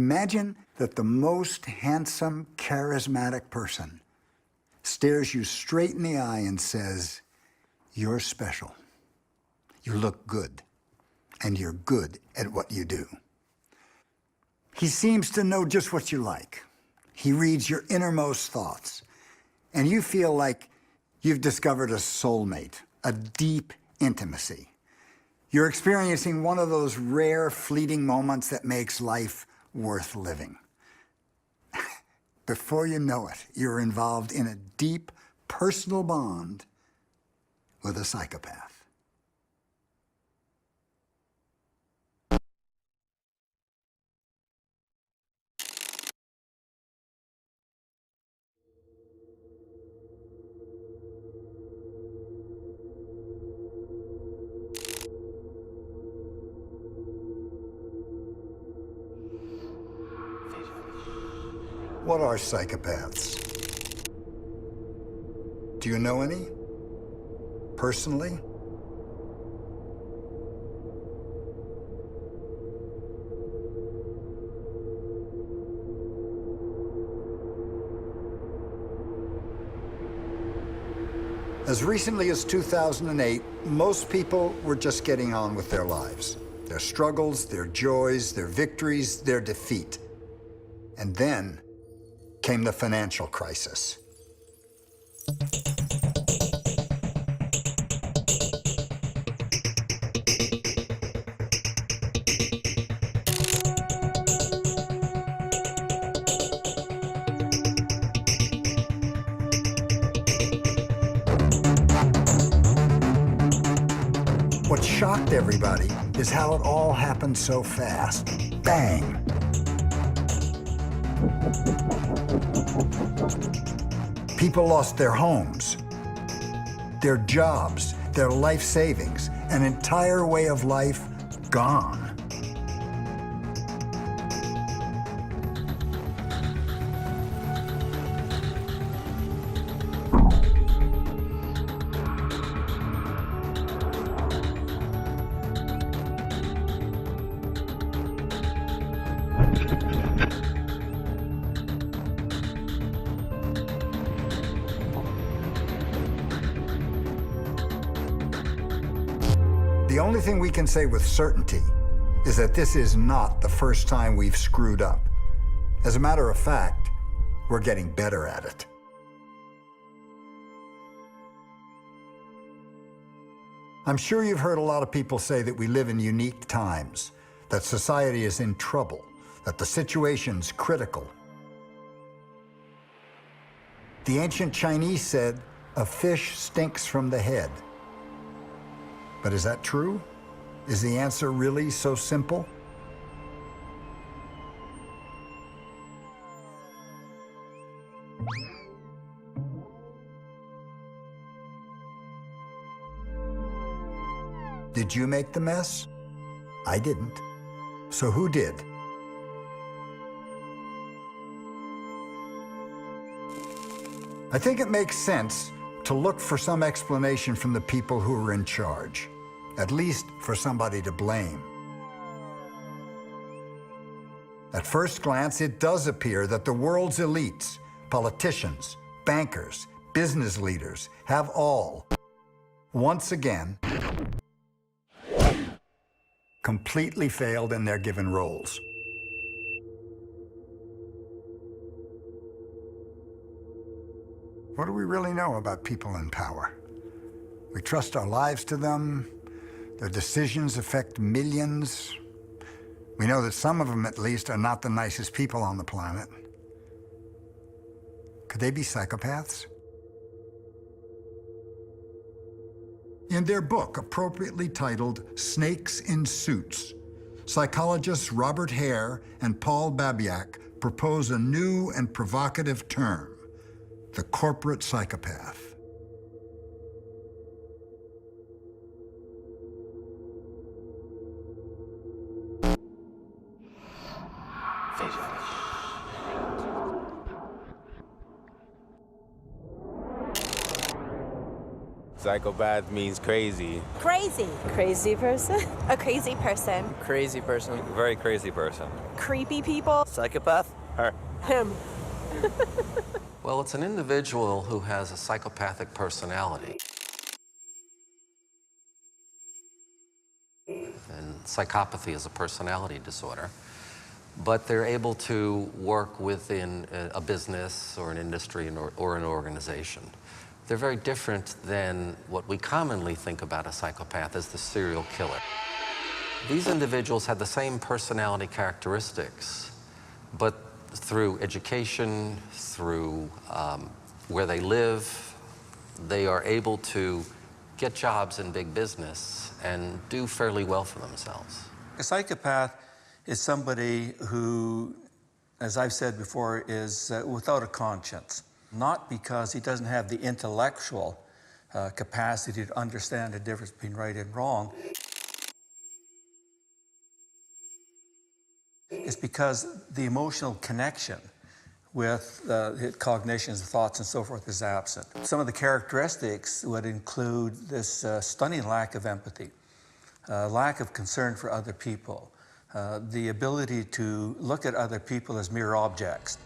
Imagine that the most handsome, charismatic person stares you straight in the eye and says, "You're special. You look good, and you're good at what you do." He seems to know just what you like. He reads your innermost thoughts, and you feel like you've discovered a soulmate, a deep intimacy. You're experiencing one of those rare, fleeting moments that makes life worth living. Before you know it, you're involved in a deep, personal bond with a psychopath. What are psychopaths? Do you know any? Personally? As recently as 2008, most people were just getting on with their lives. Their struggles, their joys, their victories, their defeat. And then came the financial crisis. What shocked everybody is how it all happened so fast. Bang! People lost their homes, their jobs, their life savings, an entire way of life gone. The only thing we can say with certainty is that this is not the first time we've screwed up. As a matter of fact, we're getting better at it. I'm sure you've heard a lot of people say that we live in unique times, that society is in trouble, that the situation's critical. The ancient Chinese said, "A fish stinks from the head." But is that true? Is the answer really so simple? Did you make the mess? I didn't. So who did? I think it makes sense to look for some explanation from the people who are in charge, at least for somebody to blame. At first glance, it does appear that the world's elites, politicians, bankers, business leaders, have all, once again, completely failed in their given roles. What do we really know about people in power? We trust our lives to them. Their decisions affect millions. We know that some of them, at least, are not the nicest people on the planet. Could they be psychopaths? In their book, appropriately titled Snakes in Suits, psychologists Robert Hare and Paul Babiak propose a new and provocative term: the corporate psychopath. Psychopath means crazy. Crazy. Crazy person? A crazy person. Crazy person. Very crazy person. Creepy people. Psychopath? Her. Him. Well, it's an individual who has a psychopathic personality. And psychopathy is a personality disorder. But they're able to work within a business or an industry or an organization. They're very different than what we commonly think about a psychopath as the serial killer. These individuals have the same personality characteristics, but through education, through where they live, they are able to get jobs in big business and do fairly well for themselves. A psychopath is somebody who, as I've said before, is without a conscience. Not because he doesn't have the intellectual capacity to understand the difference between right and wrong. It's because the emotional connection with his cognitions, thoughts, and so forth is absent. Some of the characteristics would include this stunning lack of empathy, lack of concern for other people, the ability to look at other people as mere objects.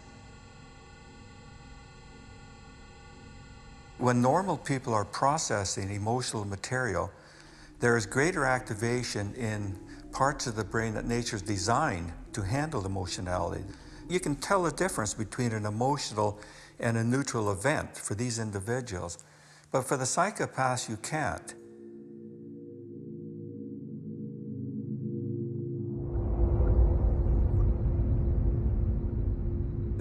When normal people are processing emotional material, there is greater activation in parts of the brain that nature's designed to handle emotionality. You can tell the difference between an emotional and a neutral event for these individuals, but for the psychopaths, you can't.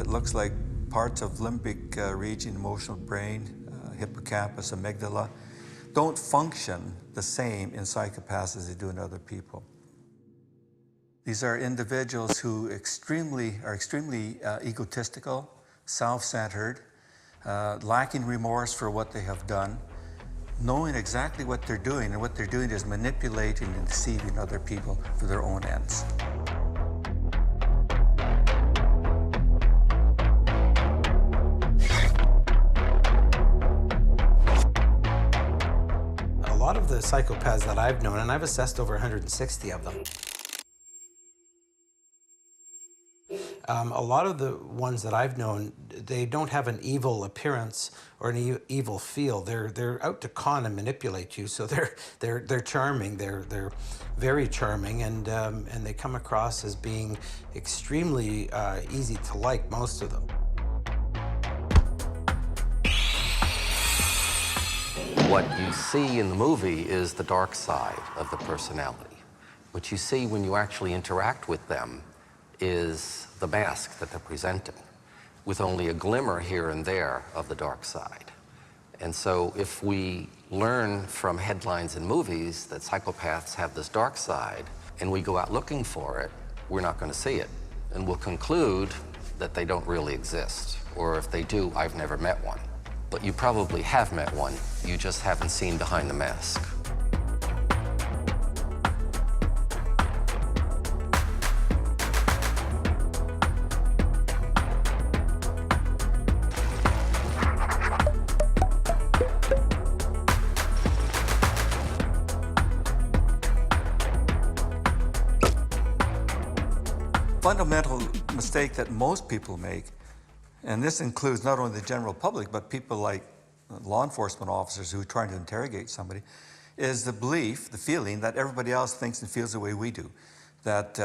It looks like parts of limbic region, emotional brain, hippocampus, amygdala, don't function the same in psychopaths as they do in other people. These are individuals who are extremely egotistical, self-centered, lacking remorse for what they have done, knowing exactly what they're doing, and what they're doing is manipulating and deceiving other people for their own ends. A lot of the psychopaths that I've known, and I've assessed over 160 of them, a lot of the ones that I've known, they don't have an evil appearance or an evil feel. They're out to con and manipulate you. So they're charming. They're very charming, and they come across as being extremely easy to like. Most of them. What you see in the movie is the dark side of the personality. What you see when you actually interact with them is the mask that they're presenting, with only a glimmer here and there of the dark side. And so if we learn from headlines in movies that psychopaths have this dark side, and we go out looking for it, we're not going to see it. And we'll conclude that they don't really exist. Or if they do, I've never met one. But you probably have met one, you just haven't seen behind the mask. Fundamental mistake that most people make, and this includes not only the general public, but people like law enforcement officers who are trying to interrogate somebody, is the belief, the feeling that everybody else thinks and feels the way we do. That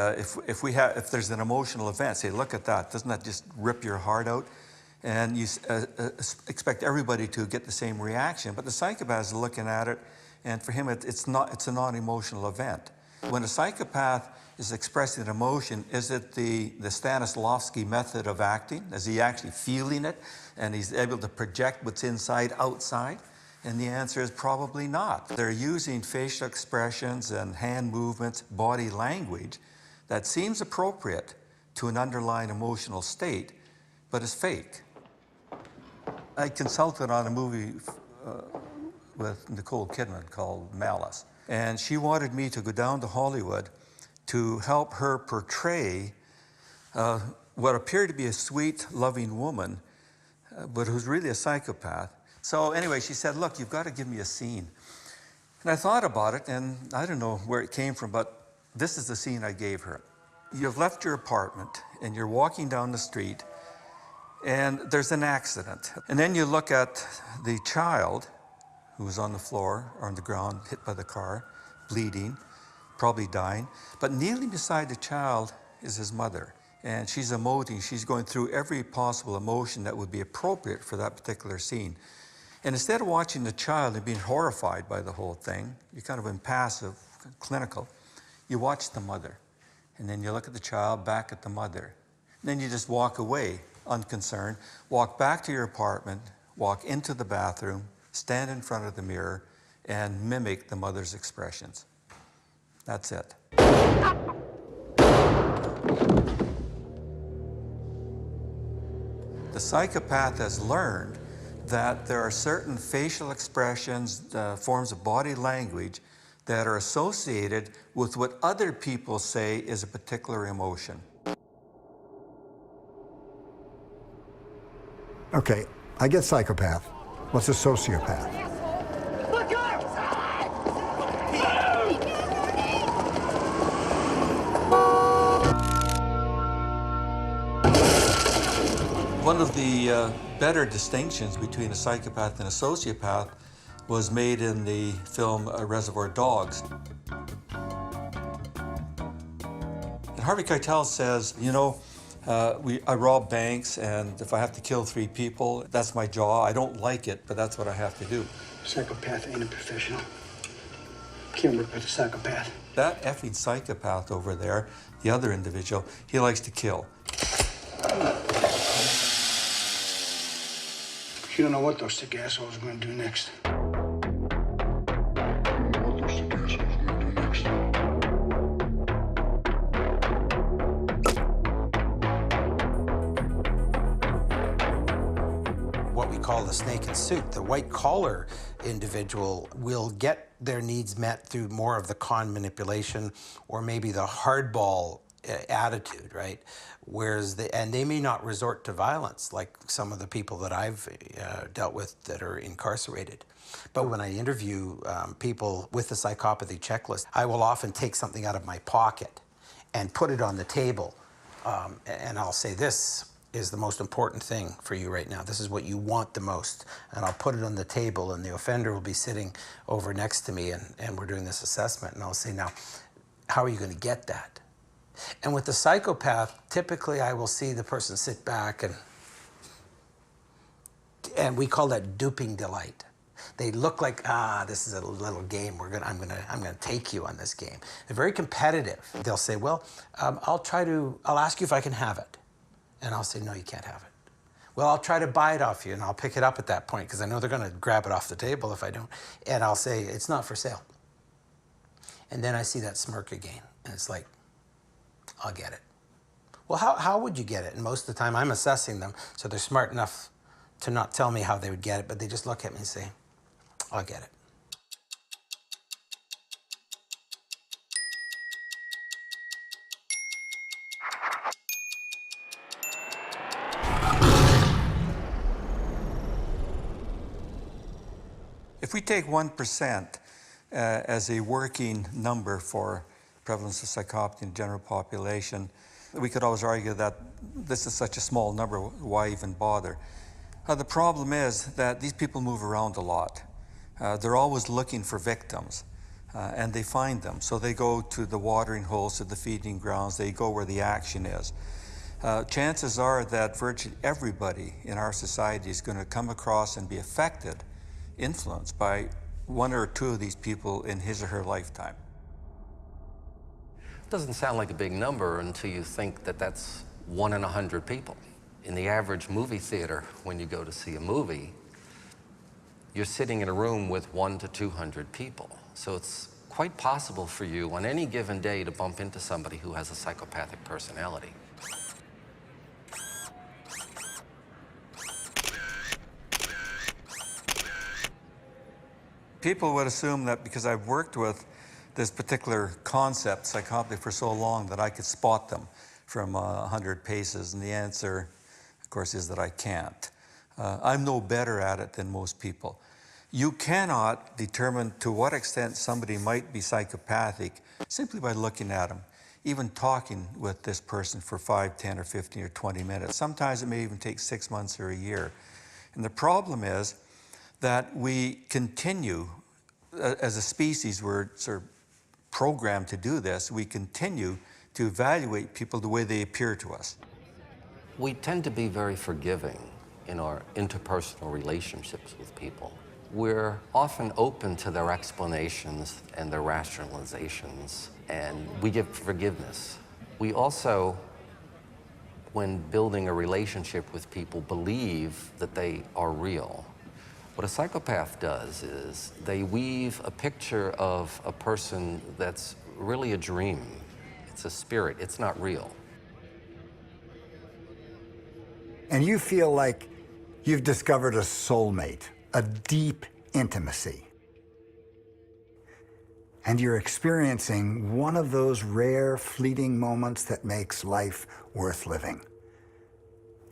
if there's an emotional event, say, look at that, doesn't that just rip your heart out? And you expect everybody to get the same reaction, but the psychopath is looking at it, and for him it's a non-emotional event. When a psychopath is expressing an emotion, is it the Stanislavski method of acting? Is he actually feeling it, and he's able to project what's inside outside? And the answer is probably not. They're using facial expressions and hand movements, body language that seems appropriate to an underlying emotional state, but is fake. I consulted on a movie with Nicole Kidman called Malice, and she wanted me to go down to Hollywood to help her portray what appeared to be a sweet, loving woman, but who's really a psychopath. So anyway, she said, look, you've got to give me a scene. And I thought about it, and I don't know where it came from, but this is the scene I gave her. You've left your apartment, and you're walking down the street, and there's an accident. And then you look at the child who was on the floor or on the ground, hit by the car, bleeding, probably dying. But kneeling beside the child is his mother. And she's emoting, she's going through every possible emotion that would be appropriate for that particular scene. And instead of watching the child and being horrified by the whole thing, you're kind of impassive, clinical, you watch the mother. And then you look at the child, back at the mother. And then you just walk away, unconcerned, walk back to your apartment, walk into the bathroom, stand in front of the mirror, and mimic the mother's expressions. That's it. The psychopath has learned that there are certain facial expressions, forms of body language that are associated with what other people say is a particular emotion. Okay, I get psychopath. What's a sociopath? One of the better distinctions between a psychopath and a sociopath was made in the film Reservoir Dogs. And Harvey Keitel says, you know, I rob banks, and if I have to kill 3 people, that's my job. I don't like it, but that's what I have to do. Psychopath ain't a professional. Can't work with a psychopath. That effing psychopath over there, the other individual, he likes to kill. You don't know what those sick assholes are going to do next. What we call the snake in suit, the white collar individual will get their needs met through more of the con manipulation or maybe the hardball attitude, right? Whereas they may not resort to violence like some of the people that I've dealt with that are incarcerated. But when I interview people with the psychopathy checklist, I will often take something out of my pocket and put it on the table. And I'll say, this is the most important thing for you right now. This is what you want the most. And I'll put it on the table, and the offender will be sitting over next to me, and we're doing this assessment. And I'll say, now, how are you going to get that? And with the psychopath, typically I will see the person sit back, and we call that duping delight. They look like, this is a little game. I'm gonna take you on this game. They're very competitive. They'll say, well, I'll ask you if I can have it. And I'll say, no, you can't have it. Well, I'll try to buy it off you, and I'll pick it up at that point because I know they're gonna grab it off the table if I don't. And I'll say, it's not for sale. And then I see that smirk again, and it's like, I'll get it. Well, how would you get it? And most of the time I'm assessing them, so they're smart enough to not tell me how they would get it, but they just look at me and say, I'll get it. If we take 1% as a working number for prevalence of psychopathy in the general population, we could always argue that this is such a small number, why even bother? The problem is that these people move around a lot. They're always looking for victims, and they find them. So they go to the watering holes, to the feeding grounds, they go where the action is. Chances are that virtually everybody in our society is going to come across and be affected, influenced by 1 or 2 of these people in his or her lifetime. Doesn't sound like a big number until you think that that's 1 in 100 people. In the average movie theater, when you go to see a movie, you're sitting in a room with 100 to 200 people. So it's quite possible for you on any given day to bump into somebody who has a psychopathic personality. People would assume that because I've worked with this particular concept, psychopathy, for so long that I could spot them from 100 paces, and the answer, of course, is that I can't. I'm no better at it than most people. You cannot determine to what extent somebody might be psychopathic simply by looking at them, even talking with this person for 5, 10, or 15, or 20 minutes. Sometimes it may even take 6 months or a year. And the problem is that we continue, as a species, we're sort of programmed to do this, we continue to evaluate people the way they appear to us. We tend to be very forgiving in our interpersonal relationships with people. We're often open to their explanations and their rationalizations, and we give forgiveness. We also, when building a relationship with people, believe that they are real. What a psychopath does is they weave a picture of a person that's really a dream. It's a spirit, it's not real. And you feel like you've discovered a soulmate, a deep intimacy. And you're experiencing one of those rare, fleeting moments that makes life worth living.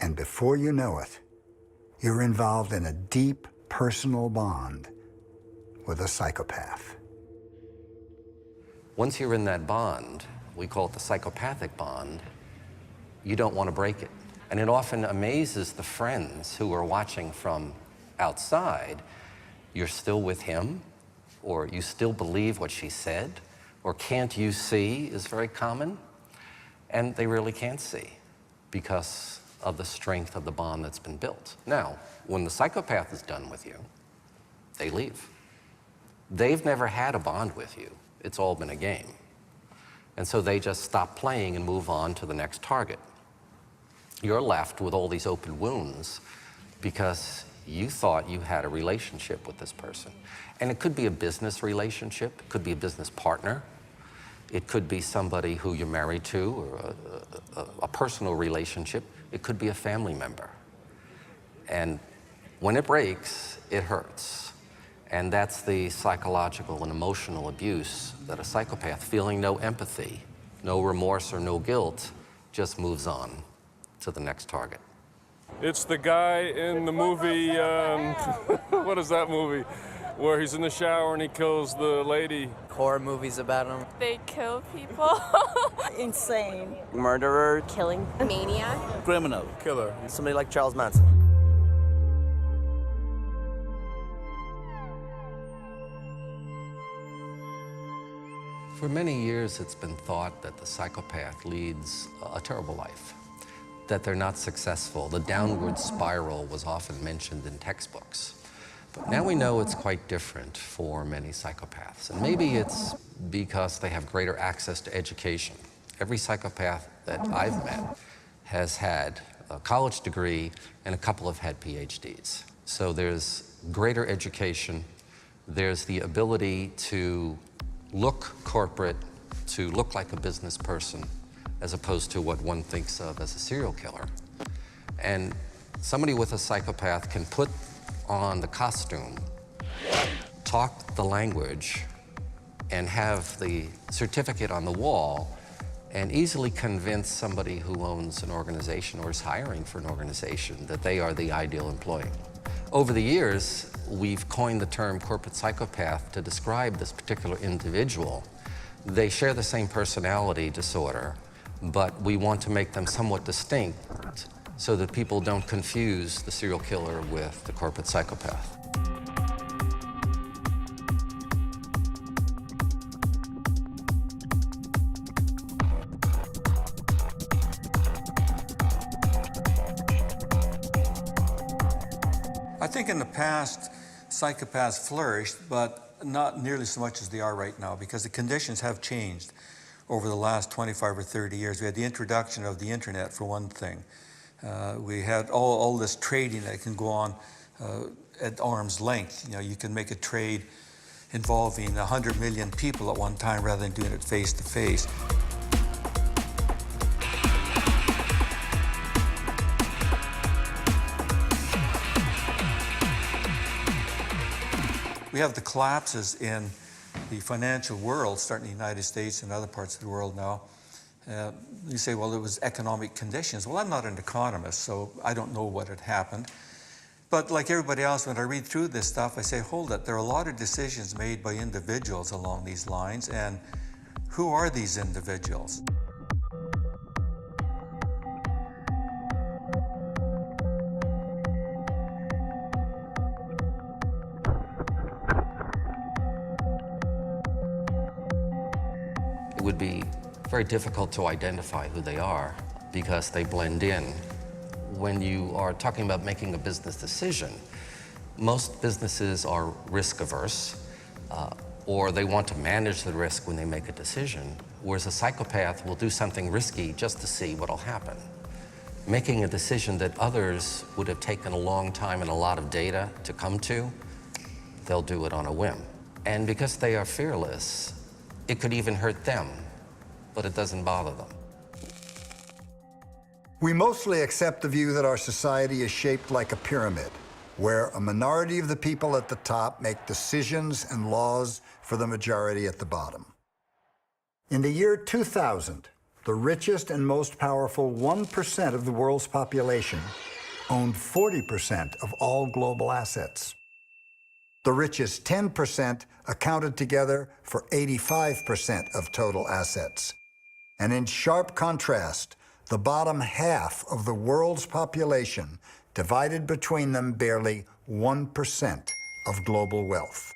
And before you know it, you're involved in a deep personal bond with a psychopath. Once you're in that bond, we call it the psychopathic bond, you don't want to break it. And it often amazes the friends who are watching from outside. You're still with him, or you still believe what she said, or can't you see is very common. And they really can't see because of the strength of the bond that's been built. Now, when the psychopath is done with you, they leave. They've never had a bond with you. It's all been a game. And so they just stop playing and move on to the next target. You're left with all these open wounds because you thought you had a relationship with this person. And it could be a business relationship, it could be a business partner, it could be somebody who you're married to, or a personal relationship, it could be a family member. And when it breaks, it hurts. And that's the psychological and emotional abuse that a psychopath, feeling no empathy, no remorse or no guilt, just moves on to the next target. It's the guy in the movie, what is that movie? Where he's in the shower and he kills the lady. Horror movies about him. They kill people. Insane. Murderer. Killing. Maniac. Criminal. Killer. Somebody like Charles Manson. For many years, it's been thought that the psychopath leads a terrible life, that they're not successful. The downward spiral was often mentioned in textbooks. But now we know it's quite different for many psychopaths. And maybe it's because they have greater access to education. Every psychopath that I've met has had a college degree and a couple have had PhDs. So there's greater education. There's the ability to look corporate, to look like a business person, as opposed to what one thinks of as a serial killer. And somebody with a psychopath can put on the costume, talk the language, and have the certificate on the wall, and easily convince somebody who owns an organization or is hiring for an organization that they are the ideal employee. Over the years, we've coined the term corporate psychopath to describe this particular individual. They share the same personality disorder, but we want to make them somewhat distinct so that people don't confuse the serial killer with the corporate psychopath. I think in the past, psychopaths flourished, but not nearly so much as they are right now, because the conditions have changed over the last 25 or 30 years. We had the introduction of the internet, for one thing. We had all this trading that can go on at arm's length. You know, you can make a trade involving 100 million people at one time rather than doing it face to face. We have the collapses in the financial world, starting in the United States and other parts of the world now. You say, well, it was economic conditions. Well, I'm not an economist, so I don't know what had happened. But like everybody else, when I read through this stuff, I say, hold it, there are a lot of decisions made by individuals along these lines, and who are these individuals? It would be very difficult to identify who they are because they blend in. When you are talking about making a business decision, most businesses are risk averse, or they want to manage the risk when they make a decision, whereas a psychopath will do something risky just to see what'll happen. Making a decision that others would have taken a long time and a lot of data to come to, they'll do it on a whim. And because they are fearless, it could even hurt them, but it doesn't bother them. We mostly accept the view that our society is shaped like a pyramid, where a minority of the people at the top make decisions and laws for the majority at the bottom. In the year 2000, the richest and most powerful 1% of the world's population owned 40% of all global assets. The richest 10% accounted together for 85% of total assets. And in sharp contrast, the bottom half of the world's population divided between them barely 1% of global wealth.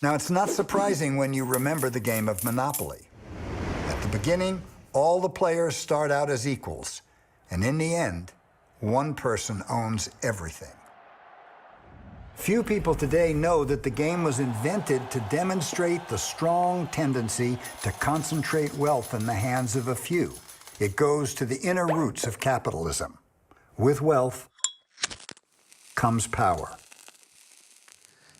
Now, it's not surprising when you remember the game of Monopoly. At the beginning, all the players start out as equals, and in the end, one person owns everything. Few people today know that the game was invented to demonstrate the strong tendency to concentrate wealth in the hands of a few. It goes to the inner roots of capitalism. With wealth comes power.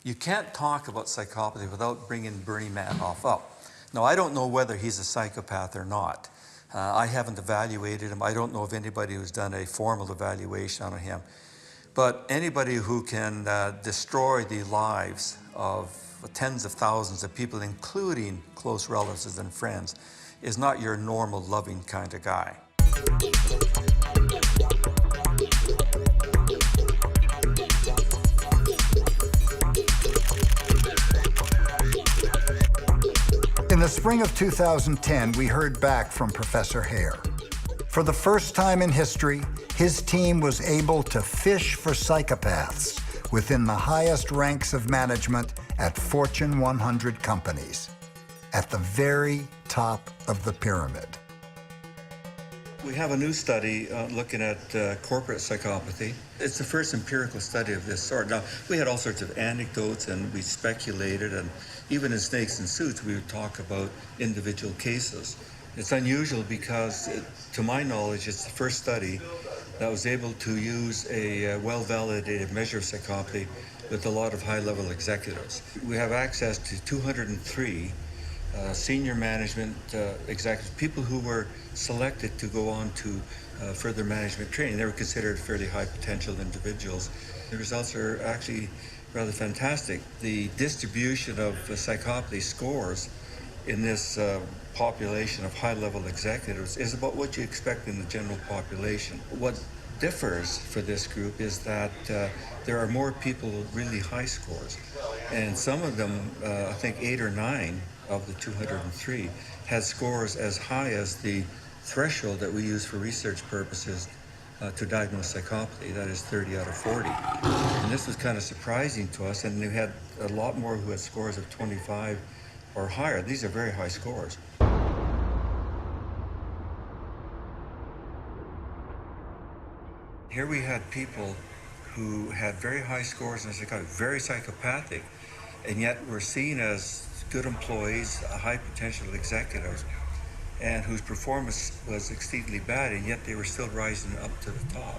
You can't talk about psychopathy without bringing Bernie Madoff up. Now, I don't know whether he's a psychopath or not. I haven't evaluated him. I don't know of anybody who's done a formal evaluation on him. But anybody who can destroy the lives of tens of thousands of people, including close relatives and friends, is not your normal, loving kind of guy. In the spring of 2010, we heard back from Professor Hare. For the first time in history, his team was able to fish for psychopaths within the highest ranks of management at Fortune 100 companies, at the very top of the pyramid. We have a new study looking at corporate psychopathy. It's the first empirical study of this sort. Now, we had all sorts of anecdotes and we speculated, and even in Snakes and Suits, we would talk about individual cases. It's unusual because, to my knowledge, it's the first study that was able to use a well-validated measure of psychopathy with a lot of high-level executives. We have access to 203 senior management executives, people who were selected to go on to further management training. They were considered fairly high potential individuals. The results are actually rather fantastic. The distribution of psychopathy scores in this population of high-level executives is about what you expect in the general population. What differs for this group is that there are more people with really high scores. And some of them, I think 8 or 9 of the 203, had scores as high as the threshold that we use for research purposes to diagnose psychopathy, that is 30 out of 40. And this was kind of surprising to us, and we had a lot more who had scores of 25 or higher. These are very high scores. Here we had people who had very high scores in psychopathy, very psychopathic, and yet were seen as good employees, high potential executives, and whose performance was exceedingly bad, and yet they were still rising up to the top.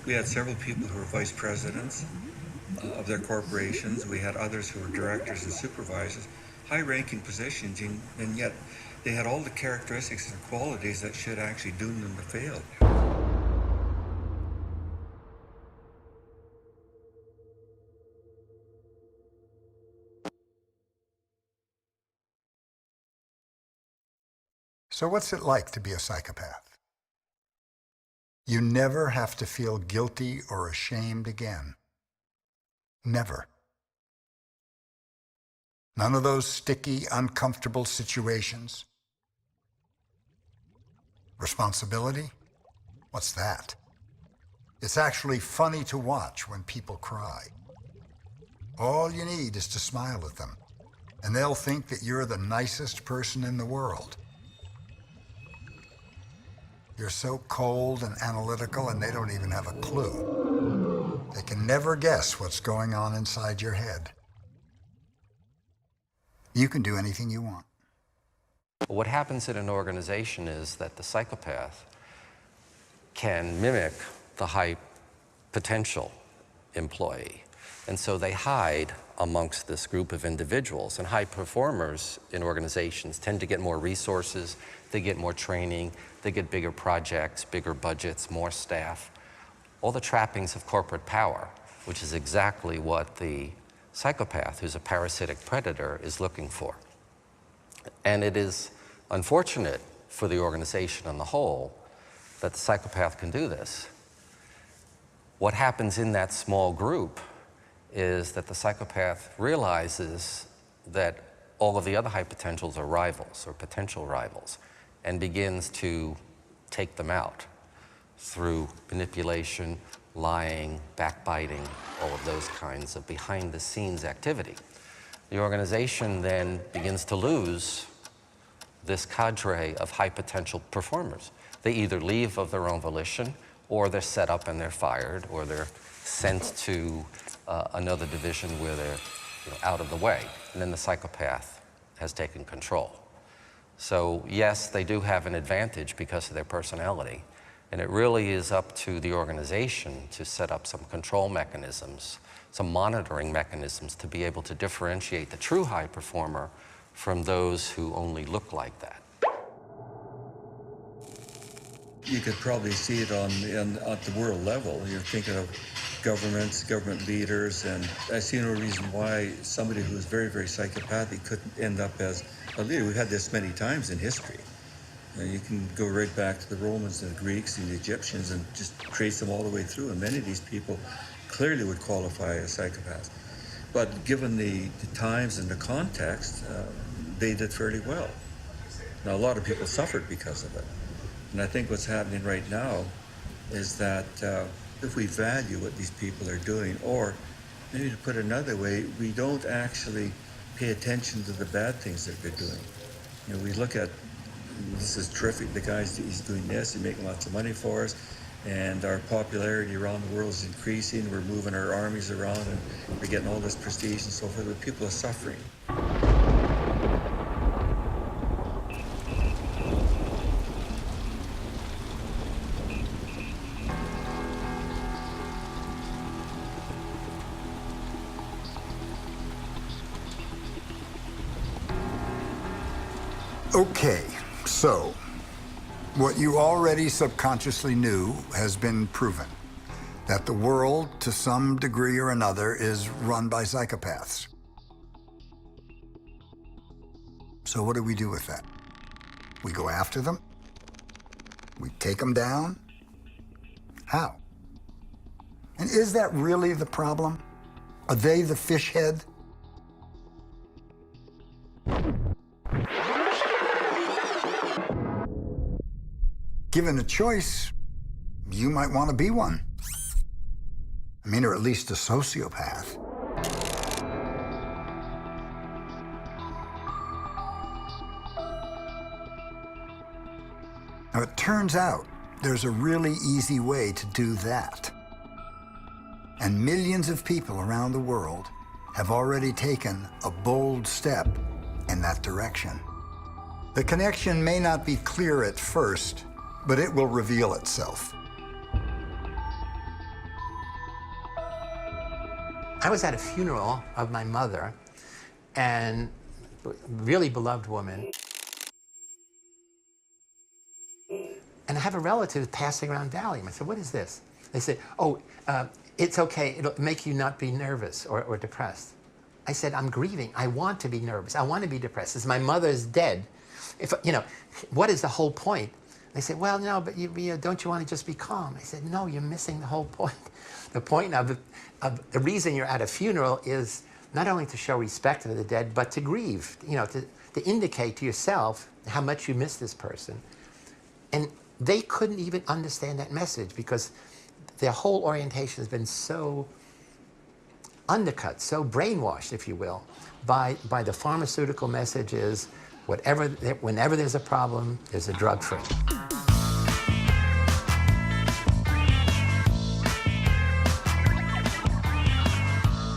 We had several people who were vice presidents of their corporations. We had others who were directors and supervisors, high-ranking positions, and yet they had all the characteristics and qualities that should actually doom them to fail. So what's it like to be a psychopath? You never have to feel guilty or ashamed again. Never. None of those sticky, uncomfortable situations. Responsibility? What's that? It's actually funny to watch when people cry. All you need is to smile at them, and they'll think that you're the nicest person in the world. You're so cold and analytical, and they don't even have a clue. They can never guess what's going on inside your head. You can do anything you want. What happens in an organization is that the psychopath can mimic the high potential employee. And so they hide amongst this group of individuals. And high performers in organizations tend to get more resources, they get more training, they get bigger projects, bigger budgets, more staff. All the trappings of corporate power, which is exactly what the psychopath, who's a parasitic predator, is looking for. And it is unfortunate for the organization on the whole that the psychopath can do this. What happens in that small group is that the psychopath realizes that all of the other high potentials are rivals or potential rivals and begins to take them out through manipulation, lying, backbiting, all of those kinds of behind-the-scenes activity. The organization then begins to lose this cadre of high-potential performers. They either leave of their own volition, or they're set up and they're fired, or they're sent to another division where they're out of the way. And then the psychopath has taken control. So yes, they do have an advantage because of their personality. And it really is up to the organization to set up some control mechanisms, some monitoring mechanisms to be able to differentiate the true high performer from those who only look like that. You could probably see it at the world level. You're thinking of governments, government leaders, and I see no reason why somebody who's very, very psychopathic couldn't end up as a leader. We've had this many times in history. You can go right back to the Romans and the Greeks and the Egyptians and just trace them all the way through, and many of these people clearly would qualify as psychopaths. But given the times and the context, they did fairly well. Now, a lot of people suffered because of it. And I think what's happening right now is that if we value what these people are doing, or maybe to put it another way, we don't actually pay attention to the bad things that they're doing. We look at, this is terrific, the guy's he's doing this, he's making lots of money for us, and our popularity around the world is increasing, we're moving our armies around, and we're getting all this prestige and so forth, but people are suffering. Okay, so what you already subconsciously knew has been proven, that the world, to some degree or another, is run by psychopaths. So what do we do with that? We go after them? We take them down? How? And is that really the problem? Are they the fishead? Given a choice, you might want to be one. I mean, or at least a sociopath. Now, it turns out there's a really easy way to do that. And millions of people around the world have already taken a bold step in that direction. The connection may not be clear at first, but it will reveal itself. I was at a funeral of my mother, and really beloved woman. And I have a relative passing around Valium. I said, what is this? They said, oh, it's okay, it'll make you not be nervous or depressed. I said, I'm grieving, I want to be nervous, I want to be depressed. As my mother's dead, if, you know, what is the whole point? They say, well, no, but don't you want to just be calm? I said, no, you're missing the whole point. The point of the reason you're at a funeral is not only to show respect to the dead, but to grieve, you know, to indicate to yourself how much you miss this person. And they couldn't even understand that message because their whole orientation has been so undercut, so brainwashed, if you will, by the pharmaceutical messages, whenever there's a problem, there's a drug for it.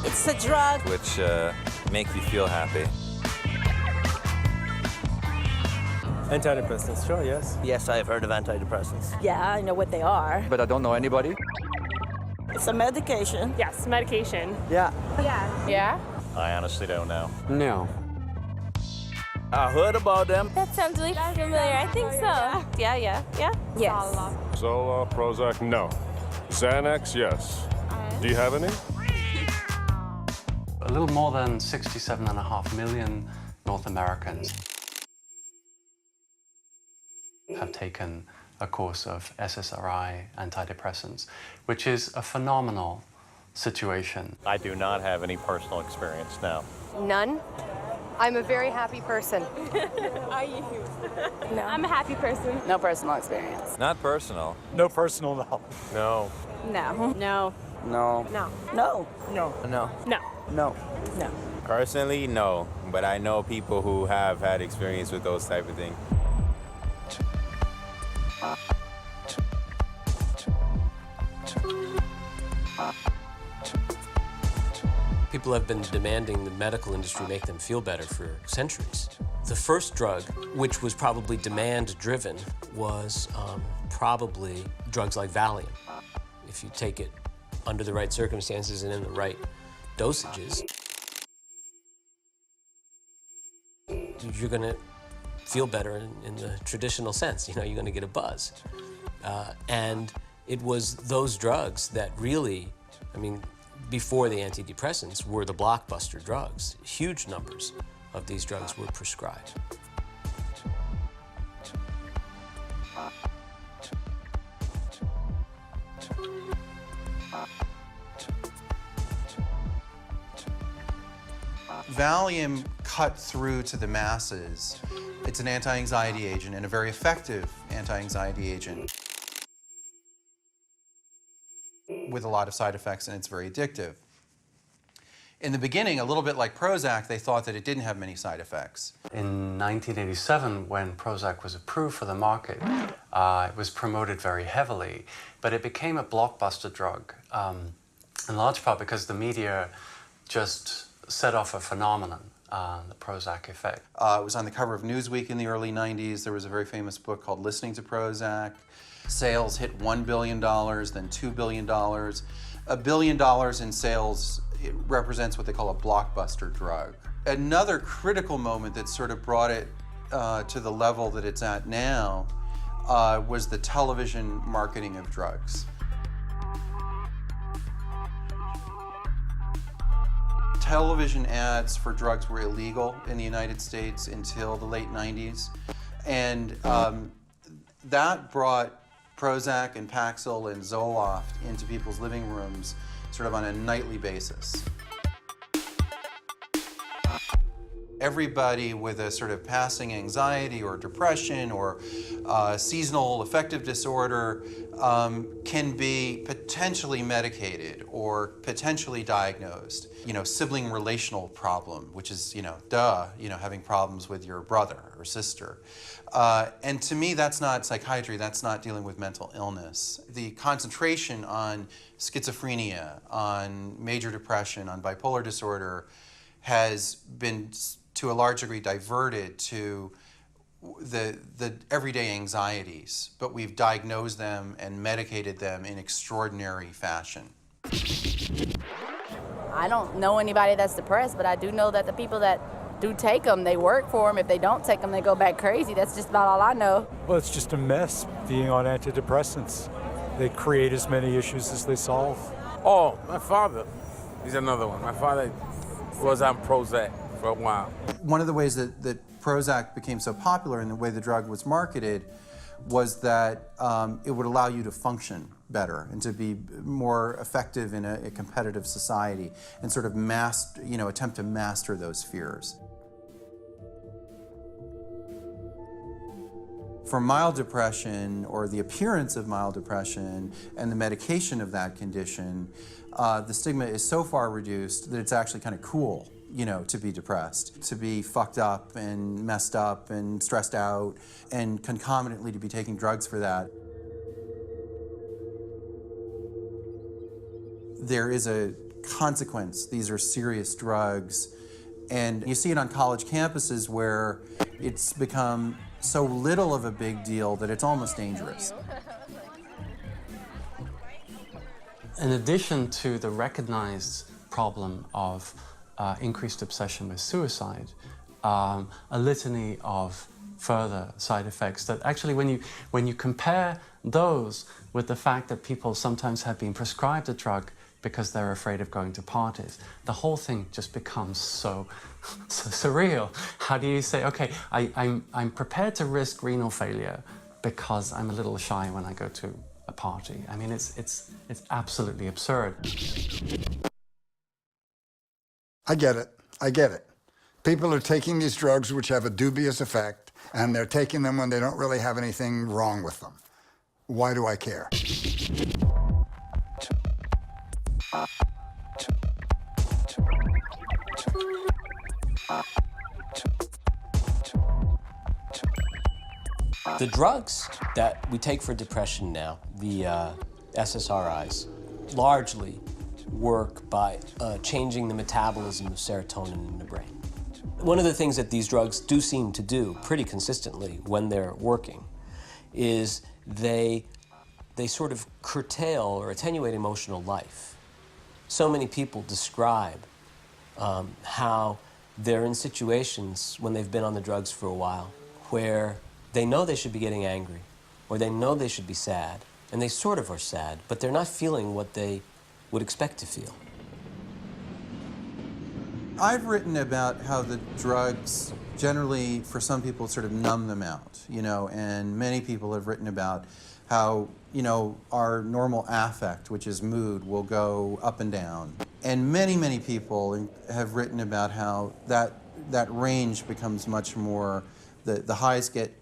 It's a drug. Which make you feel happy. Antidepressants, sure, yes. Yes, I've heard of antidepressants. Yeah, I know what they are. But I don't know anybody. It's a medication. Yes, medication. Yeah. Yeah. Yeah? I honestly don't know. No. I heard about them. That sounds really familiar. I think so. Yeah. Yes. Zoloft, Prozac, no. Xanax, yes. Do you have any? A little more than 67.5 million North Americans have taken a course of SSRI antidepressants, which is a phenomenal situation. I do not have any personal experience now. None. I'm a very happy person. Are you? No. I'm a happy person. No personal experience. Not personal. No personal, no. No. No. No. No. No. No. No. No. No. No. Personally, no. But I know people who have had experience with those type of things. People have been demanding the medical industry make them feel better for centuries. The first drug, which was probably demand-driven, was probably drugs like Valium. If you take it under the right circumstances and in the right dosages, you're going to feel better in the traditional sense. You know, you're going to get a buzz. And it was those drugs that really, I mean, before the antidepressants were the blockbuster drugs. Huge numbers of these drugs were prescribed. Valium cut through to the masses. It's an anti-anxiety agent and a very effective anti-anxiety agent with a lot of side effects, and it's very addictive. In the beginning, a little bit like Prozac, they thought that it didn't have many side effects. In 1987, when Prozac was approved for the market, it was promoted very heavily, but it became a blockbuster drug, in large part because the media just set off a phenomenon, the Prozac effect. It was on the cover of Newsweek in the early 90s. There was a very famous book called Listening to Prozac. Sales hit $1 billion, then $2 billion. $1 billion in sales, it represents what they call a blockbuster drug. Another critical moment that sort of brought it to the level that it's at now was the television marketing of drugs. Television ads for drugs were illegal in the United States until the late 90s. And that brought Prozac and Paxil and Zoloft into people's living rooms sort of on a nightly basis. Everybody with a sort of passing anxiety or depression or seasonal affective disorder can be potentially medicated or potentially diagnosed. You know, sibling relational problem, which is, having problems with your brother or sister. And to me, that's not psychiatry, that's not dealing with mental illness. The concentration on schizophrenia, on major depression, on bipolar disorder has been, to a large degree, diverted to the everyday anxieties, but we've diagnosed them and medicated them in extraordinary fashion. I don't know anybody that's depressed, but I do know that the people that do take them, they work for them. If they don't take them, they go back crazy. That's just about all I know. Well, it's just a mess being on antidepressants. They create as many issues as they solve. Oh, my father. He's another one. My father was on Prozac for a while. One of the ways that Prozac became so popular and the way the drug was marketed was that it would allow you to function better and to be more effective in a competitive society and sort of attempt to master those fears. For mild depression, or the appearance of mild depression and the medication of that condition, the stigma is so far reduced that it's actually kind of cool, to be depressed, to be fucked up and messed up and stressed out, and concomitantly to be taking drugs for that. There is a consequence. These are serious drugs. And you see it on college campuses where it's become so little of a big deal that it's almost dangerous. In addition to the recognized problem of increased obsession with suicide, a litany of further side effects that actually when you compare those with the fact that people sometimes have been prescribed a drug because they're afraid of going to parties, the whole thing just becomes so surreal. How do you say, okay, I'm prepared to risk renal failure because I'm a little shy when I go to a party? I mean, it's absolutely absurd. I get it. People are taking these drugs which have a dubious effect, and they're taking them when they don't really have anything wrong with them. Why do I care? The drugs that we take for depression now, the SSRIs, largely work by changing the metabolism of serotonin in the brain. One of the things that these drugs do seem to do pretty consistently when they're working is they sort of curtail or attenuate emotional life. So many people describe how they're in situations when they've been on the drugs for a while where they know they should be getting angry or they know they should be sad, and they sort of are sad, but they're not feeling what they would expect to feel. I've written about how the drugs generally, for some people, sort of numb them out, and many people have written about how, our normal affect, which is mood, will go up and down. And many people have written about how that range becomes much more, the highs get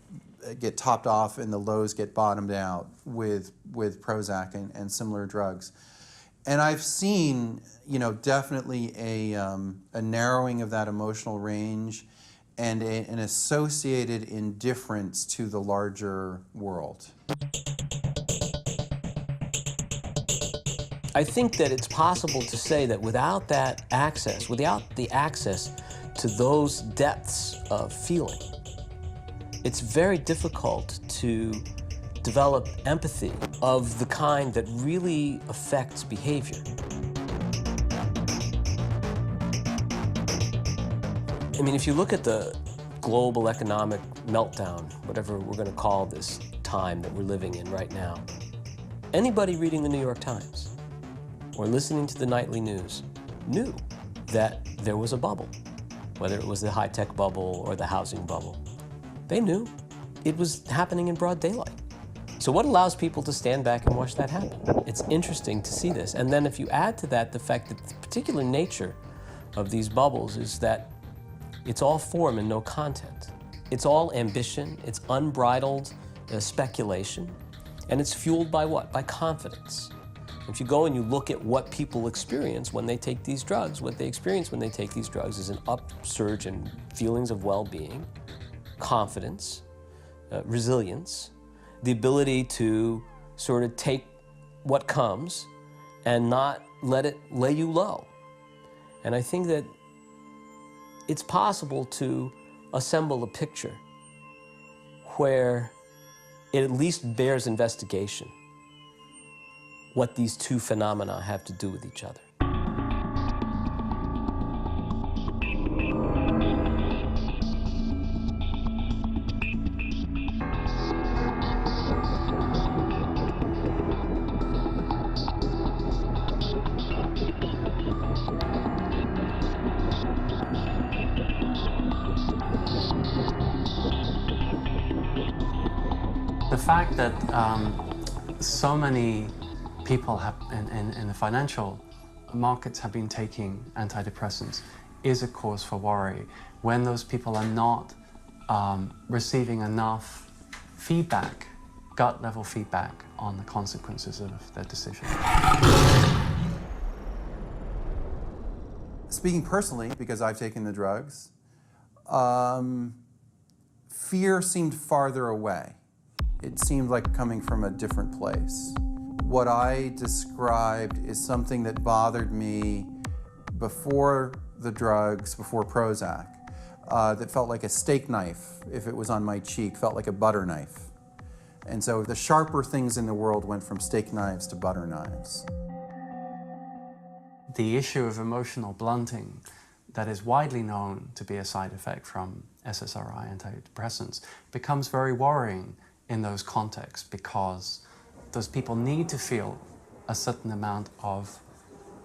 topped off and the lows get bottomed out with Prozac and similar drugs. And I've seen, definitely a narrowing of that emotional range and an associated indifference to the larger world. I think that it's possible to say that without that access, without the access to those depths of feeling, it's very difficult to develop empathy of the kind that really affects behavior. I mean, if you look at the global economic meltdown, whatever we're going to call this time that we're living in right now, anybody reading the New York Times or listening to the nightly news knew that there was a bubble, whether it was the high-tech bubble or the housing bubble. They knew it was happening in broad daylight. So what allows people to stand back and watch that happen? It's interesting to see this. And then if you add to that the fact that the particular nature of these bubbles is that it's all form and no content. It's all ambition, it's unbridled speculation, and it's fueled by what? By confidence. If you go and you look at what people experience when they take these drugs, what they experience when they take these drugs is an upsurge in feelings of well-being, confidence, resilience, the ability to sort of take what comes and not let it lay you low. And I think that it's possible to assemble a picture where it at least bears investigation what these two phenomena have to do with each other. The fact that so many people have, in the financial markets have been taking antidepressants is a cause for worry when those people are not receiving enough feedback, gut-level feedback on the consequences of their decision. Speaking personally, because I've taken the drugs, fear seemed farther away. It seemed like coming from a different place. What I described is something that bothered me before the drugs, before Prozac, that felt like a steak knife if it was on my cheek, felt like a butter knife. And so the sharper things in the world went from steak knives to butter knives. The issue of emotional blunting that is widely known to be a side effect from SSRI antidepressants becomes very worrying in those contexts because those people need to feel a certain amount of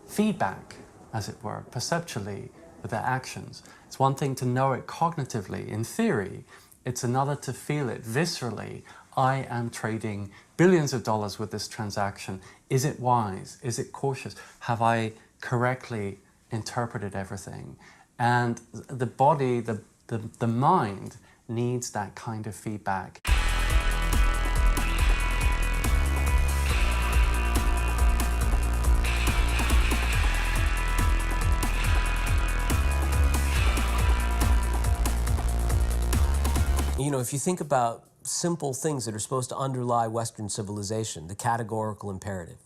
feedback, as it were, perceptually with their actions. It's one thing to know it cognitively, in theory. It's another to feel it viscerally. I am trading billions of dollars with this transaction. Is it wise? Is it cautious? Have I correctly interpreted everything? And the body, the mind needs that kind of feedback. You know, if you think about simple things that are supposed to underlie Western civilization, the categorical imperative,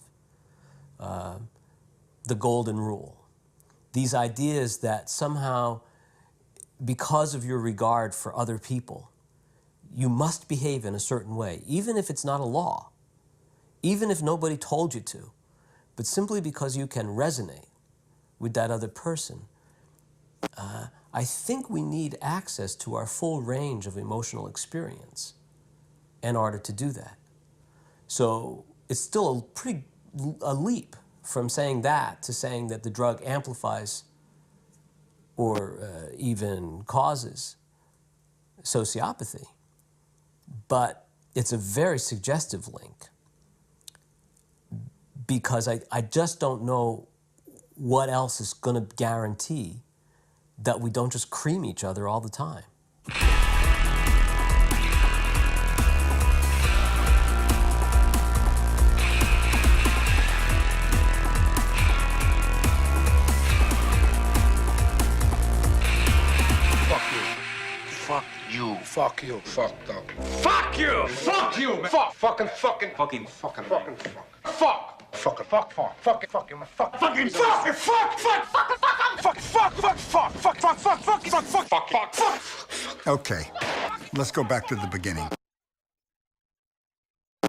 the golden rule, these ideas that somehow, because of your regard for other people, you must behave in a certain way, even if it's not a law, even if nobody told you to, but simply because you can resonate with that other person. I think we need access to our full range of emotional experience in order to do that. So it's still a leap from saying that to saying that the drug amplifies or even causes sociopathy. But it's a very suggestive link because I just don't know what else is going to guarantee that we don't just cream each other all the time. Fuck you. Fuck you. Fucked up. Fuck you! Fuck you! Fuck! Fucking fuck! Fucking fuck! Fucking fuck! Fucking fuck! Fucking fucking fuck! Fucking fuck! Fuck! Fuck! Fuck! Fuck! Fuck! Fuck! Fuck! Fuck! Fuck! Fuck! Fuck! Fuck! Fuck! Fuck! Okay, let's go back to the beginning.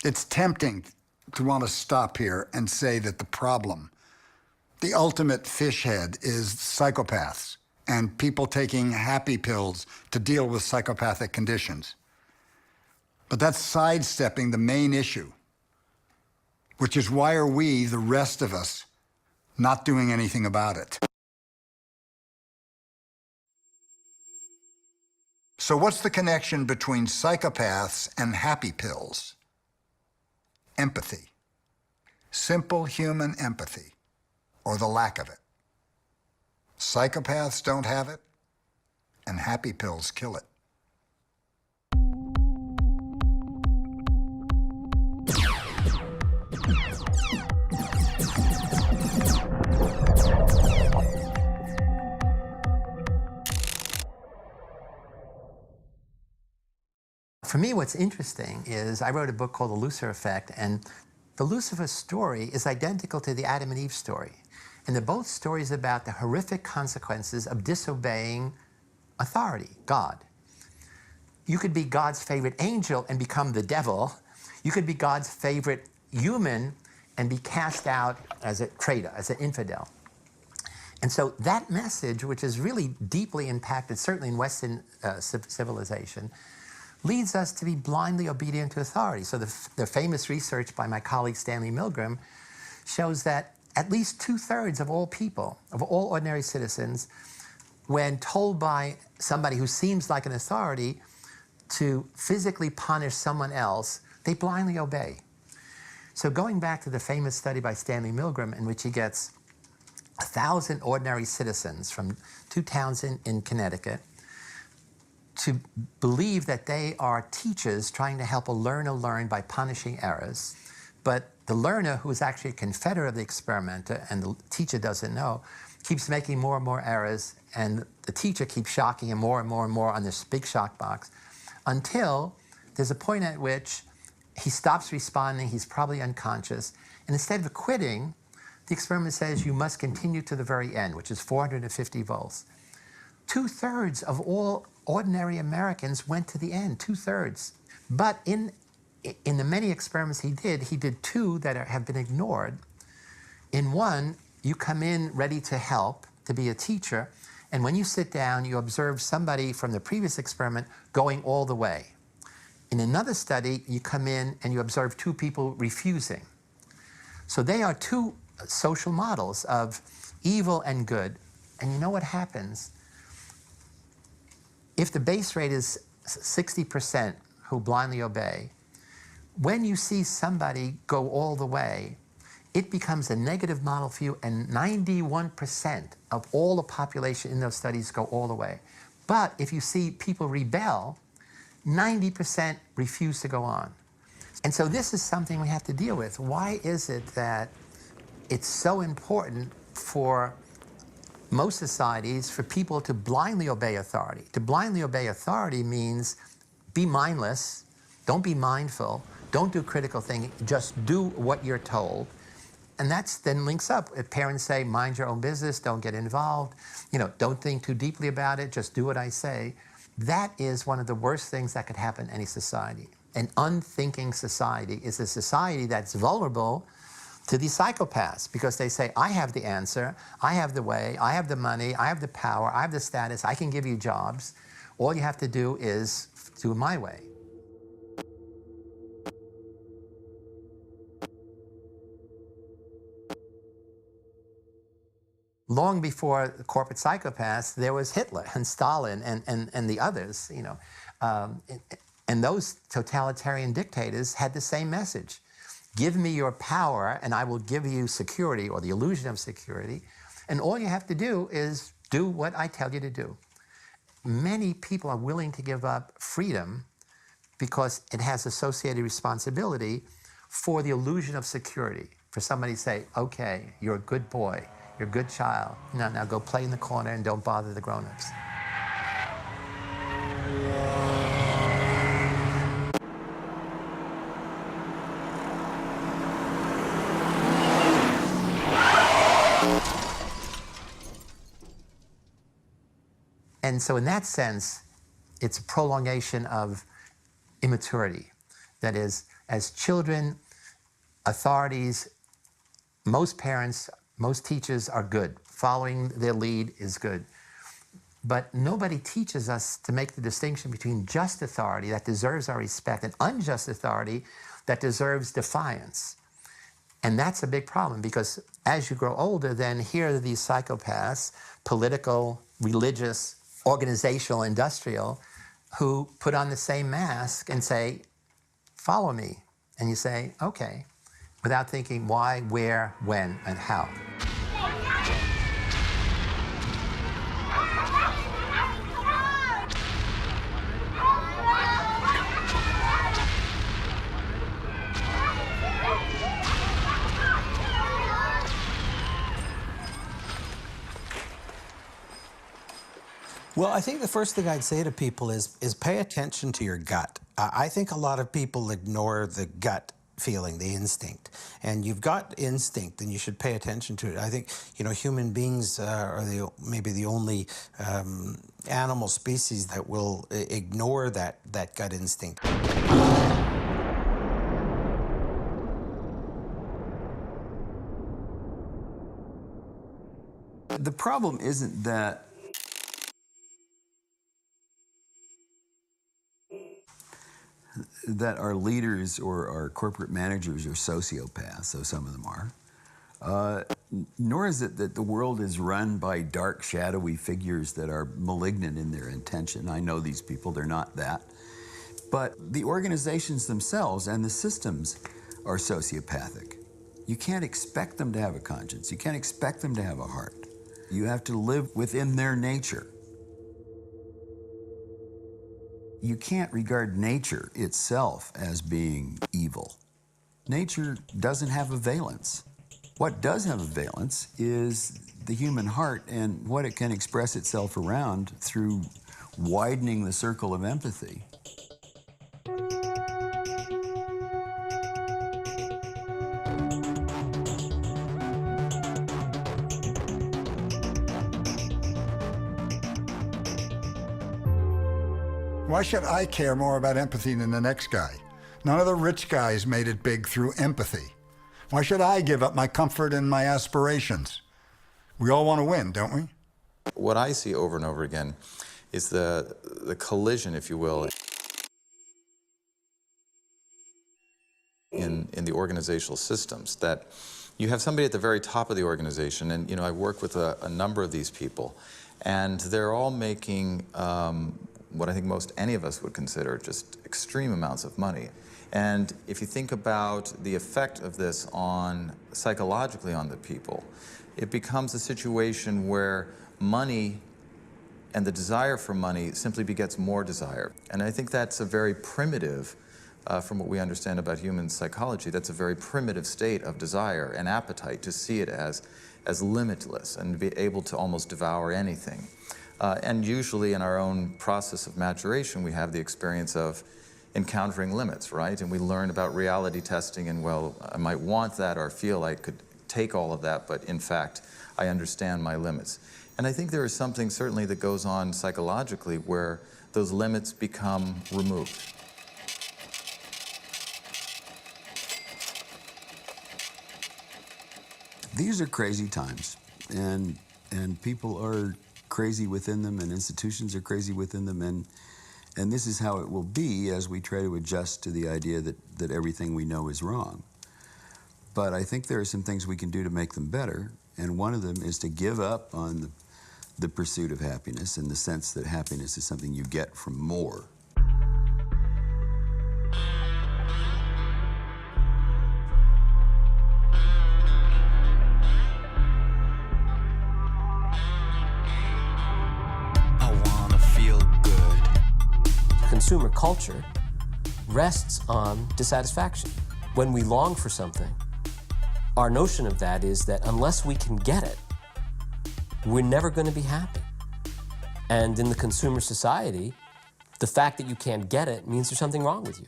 It's tempting to want to stop here and say that the problem, the ultimate fishhead, is psychopaths and people taking happy pills to deal with psychopathic conditions. But that's sidestepping the main issue, which is why are we, the rest of us, not doing anything about it? So what's the connection between psychopaths and happy pills? Empathy. Simple human empathy, or the lack of it. Psychopaths don't have it, and happy pills kill it. For me, what's interesting is I wrote a book called The Lucifer Effect, and the Lucifer story is identical to the Adam and Eve story. And they're both stories about the horrific consequences of disobeying authority, God. You could be God's favorite angel and become the devil. You could be God's favorite human and be cast out as a traitor, as an infidel. And so that message, which is really deeply impacted, certainly in Western civilization, leads us to be blindly obedient to authority. So the famous research by my colleague Stanley Milgram shows that at least 2/3 of all people, of all ordinary citizens, when told by somebody who seems like an authority to physically punish someone else, They blindly obey. So going back to the famous study by Stanley Milgram in which he gets 1,000 ordinary citizens from 2 towns in Connecticut to believe that they are teachers trying to help a learner learn by punishing errors, but the learner, who is actually a confederate of the experimenter and the teacher doesn't know, keeps making more and more errors, and the teacher keeps shocking him more and more and more on this big shock box until there's a point at which he stops responding, he's probably unconscious, and instead of quitting, the experiment says you must continue to the very end, which is 450 volts. 2/3 of all ordinary Americans went to the end, 2/3. But in the many experiments he did 2 that have been ignored. In one, you come in ready to help, to be a teacher, and when you sit down, you observe somebody from the previous experiment going all the way. In another study, you come in and you observe 2 people refusing. So they are 2 social models of evil and good. And you know what happens? If the base rate is 60% who blindly obey, when you see somebody go all the way, it becomes a negative model for you, and 91% of all the population in those studies go all the way. But if you see people rebel, 90% refuse to go on. And so this is something we have to deal with. Why is it that it's so important for most societies for people to blindly obey authority? To blindly obey authority means be mindless, don't be mindful, don't do critical thinking, just do what you're told. And that then links up. If parents say, mind your own business, don't get involved, don't think too deeply about it, just do what I say. That is one of the worst things that could happen in any society. An unthinking society is a society that's vulnerable to these psychopaths because they say, I have the answer, I have the way, I have the money, I have the power, I have the status, I can give you jobs. All you have to do is do it my way. Long before the corporate psychopaths, there was Hitler and Stalin and the others, and those totalitarian dictators had the same message. Give me your power and I will give you security or the illusion of security. And all you have to do is do what I tell you to do. Many people are willing to give up freedom because it has associated responsibility for the illusion of security. For somebody to say, okay, you're a good boy, you're a good child. Now go play in the corner and don't bother the grown-ups. And so in that sense, it's a prolongation of immaturity. That is, as children, authorities, most parents, most teachers are good. Following their lead is good. But nobody teaches us to make the distinction between just authority that deserves our respect and unjust authority that deserves defiance. And that's a big problem because as you grow older, then here are these psychopaths, political, religious, organizational, industrial, who put on the same mask and say, follow me. And you say, okay, without thinking why, where, when, and how. Well, I think the first thing I'd say to people is pay attention to your gut. I think a lot of people ignore the gut feeling, the instinct. And you've got instinct, and you should pay attention to it. I think, human beings are maybe the only animal species that will ignore that gut instinct. The problem isn't that our leaders or our corporate managers are sociopaths, though some of them are, nor is it that the world is run by dark, shadowy figures that are malignant in their intention. I know these people, they're not that. But the organizations themselves and the systems are sociopathic. You can't expect them to have a conscience. You can't expect them to have a heart. You have to live within their nature. You can't regard nature itself as being evil. Nature doesn't have a valence. What does have a valence is the human heart and what it can express itself around through widening the circle of empathy. Why should I care more about empathy than the next guy? None of the rich guys made it big through empathy. Why should I give up my comfort and my aspirations? We all want to win, don't we? What I see over and over again is the collision, if you will, in the organizational systems, that you have somebody at the very top of the organization, and I work with a number of these people, and they're all making what I think most any of us would consider just extreme amounts of money. And if you think about the effect of this psychologically on the people, it becomes a situation where money and the desire for money simply begets more desire. And I think that's a very primitive, from what we understand about human psychology, that's a very primitive state of desire and appetite, to see it as limitless and be able to almost devour anything. And usually in our own process of maturation, we have the experience of encountering limits, right? And we learn about reality testing and, well, I might want that or feel I could take all of that, but in fact, I understand my limits. And I think there is something certainly that goes on psychologically where those limits become removed. These are crazy times, and people are crazy within them, and institutions are crazy within them, and this is how it will be as we try to adjust to the idea that everything we know is wrong. But I think there are some things we can do to make them better, and one of them is to give up on the pursuit of happiness, in the sense that happiness is something you get from more. Consumer culture rests on dissatisfaction. When we long for something, our notion of that is that unless we can get it, we're never going to be happy. And in the consumer society, the fact that you can't get it means there's something wrong with you.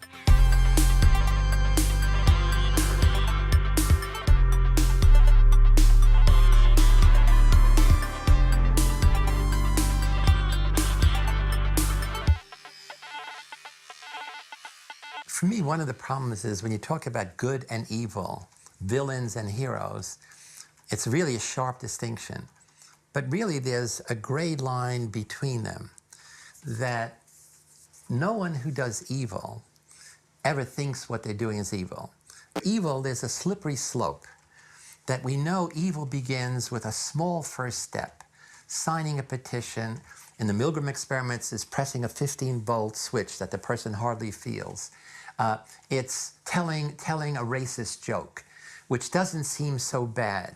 For me, one of the problems is when you talk about good and evil, villains and heroes, it's really a sharp distinction. But really, there's a gray line between them, that no one who does evil ever thinks what they're doing is evil. Evil, there's a slippery slope, that we know evil begins with a small first step, signing a petition. In the Milgram experiments, is pressing a 15-volt switch that the person hardly feels. It's telling a racist joke, which doesn't seem so bad.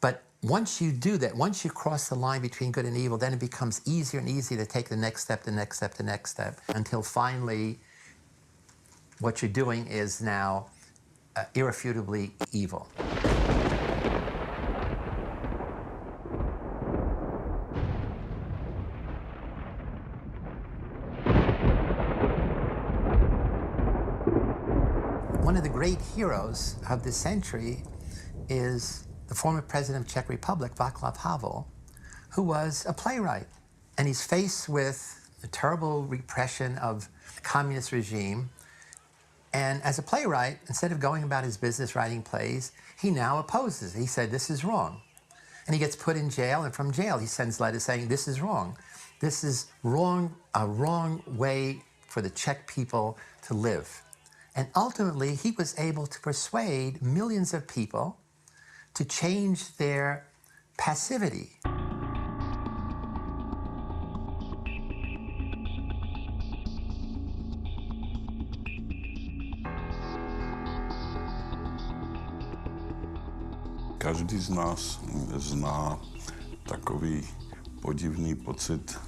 But once you do that, once you cross the line between good and evil, then it becomes easier and easier to take the next step, the next step, the next step, until finally what you're doing is now irrefutably evil. One of the great heroes of this century is the former president of Czech Republic, Václav Havel, who was a playwright. And he's faced with the terrible repression of the communist regime. And as a playwright, instead of going about his business writing plays, he now opposes. He said, this is wrong. And he gets put in jail, and from jail he sends letters saying, this is wrong. This is wrong, a wrong way for the Czech people to live. And ultimately, he was able to persuade millions of people to change their passivity. Každý z nás zná takový podivný pocit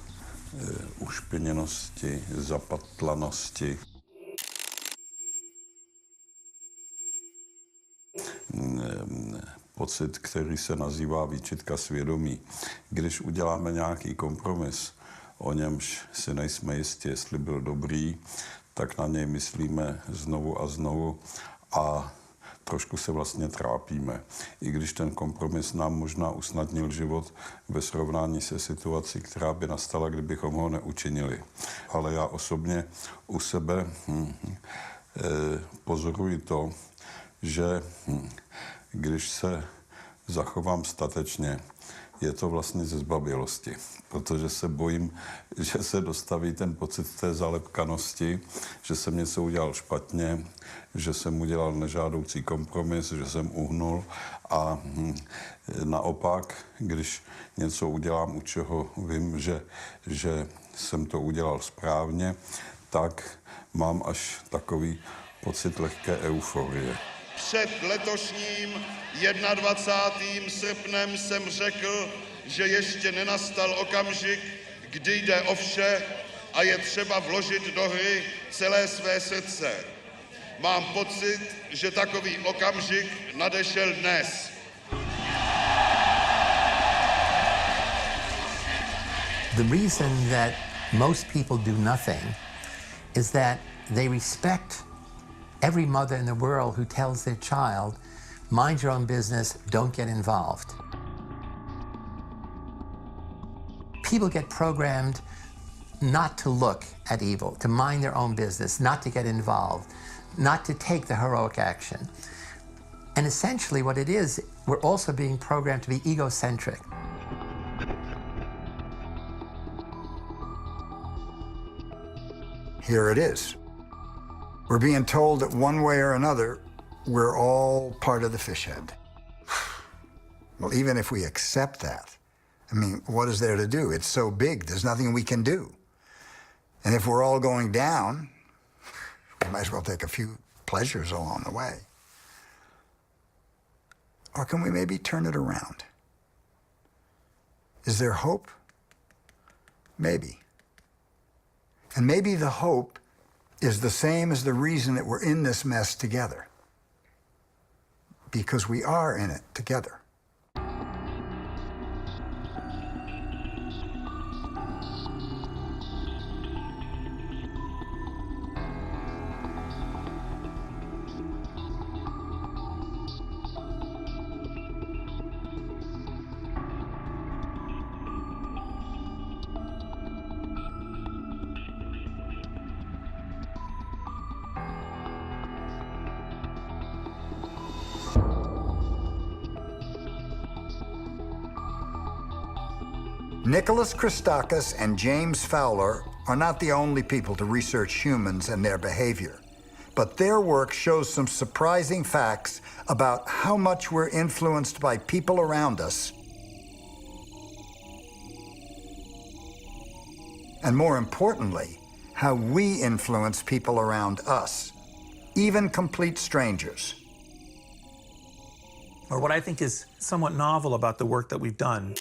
ušpiněnosti, zapatlanosti. Pocit, který se nazývá výčitka svědomí. Když uděláme nějaký kompromis, o němž si nejsme jistí, jestli byl dobrý, tak na něj myslíme znovu a znovu a trošku se vlastně trápíme. I když ten kompromis nám možná usnadnil život ve srovnání se situací, která by nastala, kdybychom ho neučinili. Ale já osobně u sebe pozoruji to, že když se zachovám statečně, je to vlastně ze zbabělosti, protože se bojím, že se dostaví ten pocit té zalepkanosti, že jsem něco udělal špatně, že jsem udělal nežádoucí kompromis, že jsem uhnul a naopak, když něco udělám, u čeho vím, že jsem to udělal správně, tak mám až takový pocit lehké euforie. Před letošním 21. srpnem jsem řekl, že ještě nenastal okamžik, kdy jde o vše a je třeba vložit do hry celé své srdce. Mám pocit, že takový okamžik nadešel dnes. The reason that most people do nothing is that they respect every mother in the world who tells their child, mind your own business, don't get involved. People get programmed not to look at evil, to mind their own business, not to get involved, not to take the heroic action. And essentially what it is, we're also being programmed to be egocentric. Here it is. We're being told that one way or another, we're all part of the fishead. Well, even if we accept that, I mean, what is there to do? It's so big, there's nothing we can do. And if we're all going down, we might as well take a few pleasures along the way. Or can we maybe turn it around? Is there hope? Maybe. And maybe the hope is the same as the reason that we're in this mess together. Because we are in it together. Nicholas Christakis and James Fowler are not the only people to research humans and their behavior, but their work shows some surprising facts about how much we're influenced by people around us, and more importantly, how we influence people around us, even complete strangers. Or what I think is somewhat novel about the work that we've done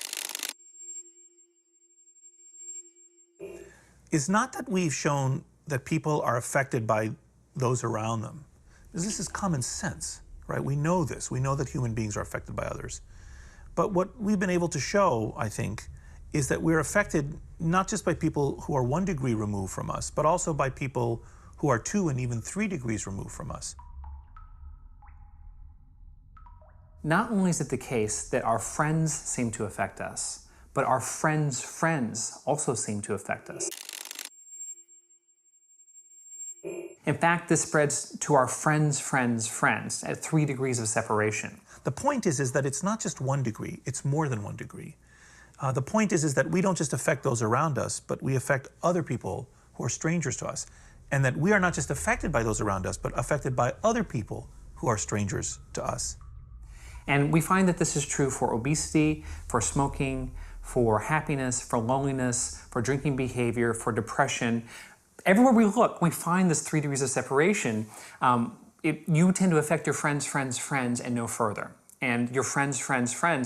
is not that we've shown that people are affected by those around them. This is common sense, right? We know this. We know that human beings are affected by others. But what we've been able to show, I think, is that we're affected not just by people who are 1 degree removed from us, but also by people who are 2 and even 3 degrees removed from us. Not only is it the case that our friends seem to affect us, but our friends' friends also seem to affect us. In fact, this spreads to our friends' friends' friends at 3 degrees of separation. The point is that it's not just 1 degree, it's more than 1 degree. The point is that we don't just affect those around us, but we affect other people who are strangers to us. And that we are not just affected by those around us, but affected by other people who are strangers to us. And we find that this is true for obesity, for smoking, for happiness, for loneliness, for drinking behavior, for depression. Everywhere we look, we find this 3 degrees of separation. You tend to affect your friends' friends' friends and no further. And your friends'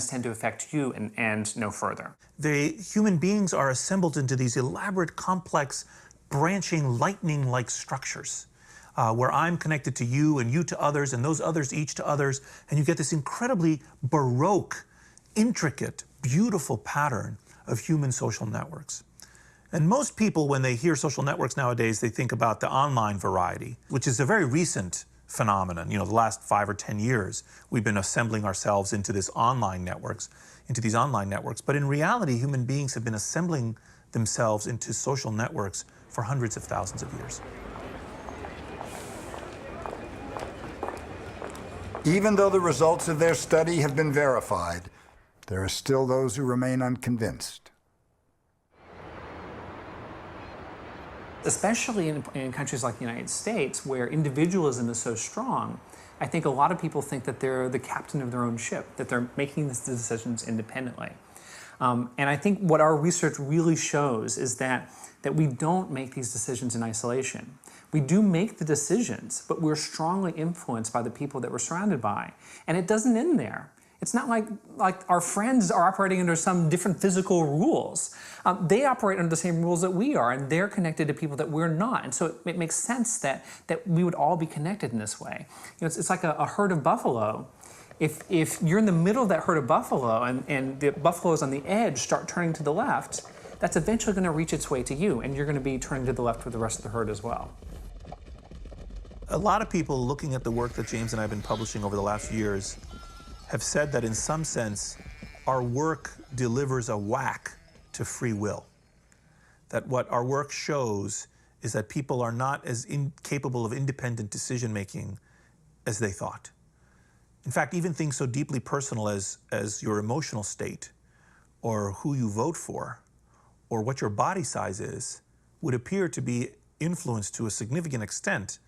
tend to affect you and no further. The human beings are assembled into these elaborate, complex, branching, lightning-like structures, where I'm connected to you and you to others and those others each to others, and you get this incredibly baroque, intricate, beautiful pattern of human social networks. And most people, when they hear social networks nowadays, they think about the online variety, which is a very recent phenomenon. You know, the last 5 or 10 years, we've been assembling ourselves into these online networks. But in reality, human beings have been assembling themselves into social networks for hundreds of thousands of years. Even though the results of their study have been verified, there are still those who remain unconvinced. Especially in countries like the United States, where individualism is so strong, I think a lot of people think that they're the captain of their own ship, that they're making these decisions independently. And I think what our research really shows is that we don't make these decisions in isolation. We do make the decisions, but we're strongly influenced by the people that we're surrounded by. And it doesn't end there. It's not like our friends are operating under some different physical rules. They operate under the same rules that we are, and they're connected to people that we're not. And so it makes sense that we would all be connected in this way. You know, it's like a herd of buffalo. If you're in the middle of that herd of buffalo and the buffaloes on the edge start turning to the left, that's eventually going to reach its way to you, and you're going to be turning to the left with the rest of the herd as well. A lot of people looking at the work that James and I have been publishing over the last years have said that in some sense, our work delivers a whack to free will. That what our work shows is that people are not as incapable of independent decision-making as they thought. In fact, even things so deeply personal as your emotional state, or who you vote for, or what your body size is, would appear to be influenced to a significant extent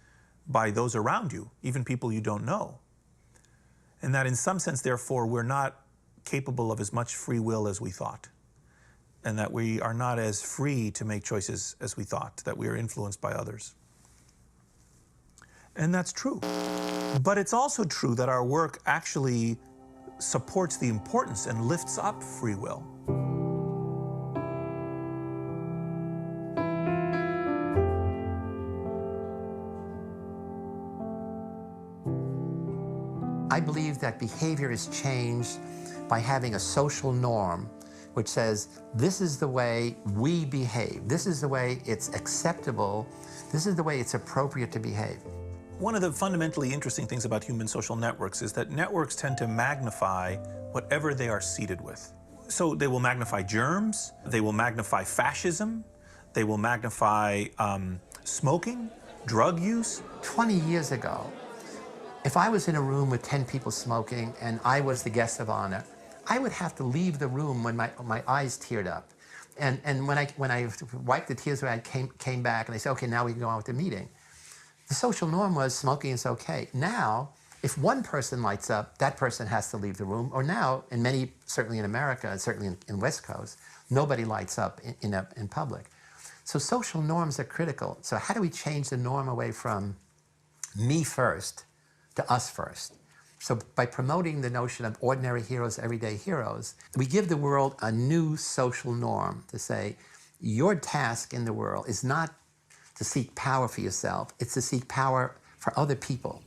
by those around you, even people you don't know. And that in some sense, therefore, we're not capable of as much free will as we thought. And that we are not as free to make choices as we thought, that we are influenced by others. And that's true. But it's also true that our work actually supports the importance and lifts up free will. I believe that behavior is changed by having a social norm which says, this is the way we behave. This is the way it's acceptable. This is the way it's appropriate to behave. One of the fundamentally interesting things about human social networks is that networks tend to magnify whatever they are seeded with. So they will magnify germs, they will magnify fascism, they will magnify smoking, drug use. 20 years ago, if I was in a room with 10 people smoking and I was the guest of honor, I would have to leave the room when my eyes teared up. And when I wiped the tears away, I came back and they said, okay, now we can go on with the meeting. The social norm was smoking is okay. Now, if one person lights up, that person has to leave the room. Or now, in many, certainly in America, and certainly in West Coast, nobody lights up in public. So social norms are critical. So how do we change the norm away from me first to us first? So by promoting the notion of ordinary heroes, everyday heroes, we give the world a new social norm to say, your task in the world is not to seek power for yourself, it's to seek power for other people.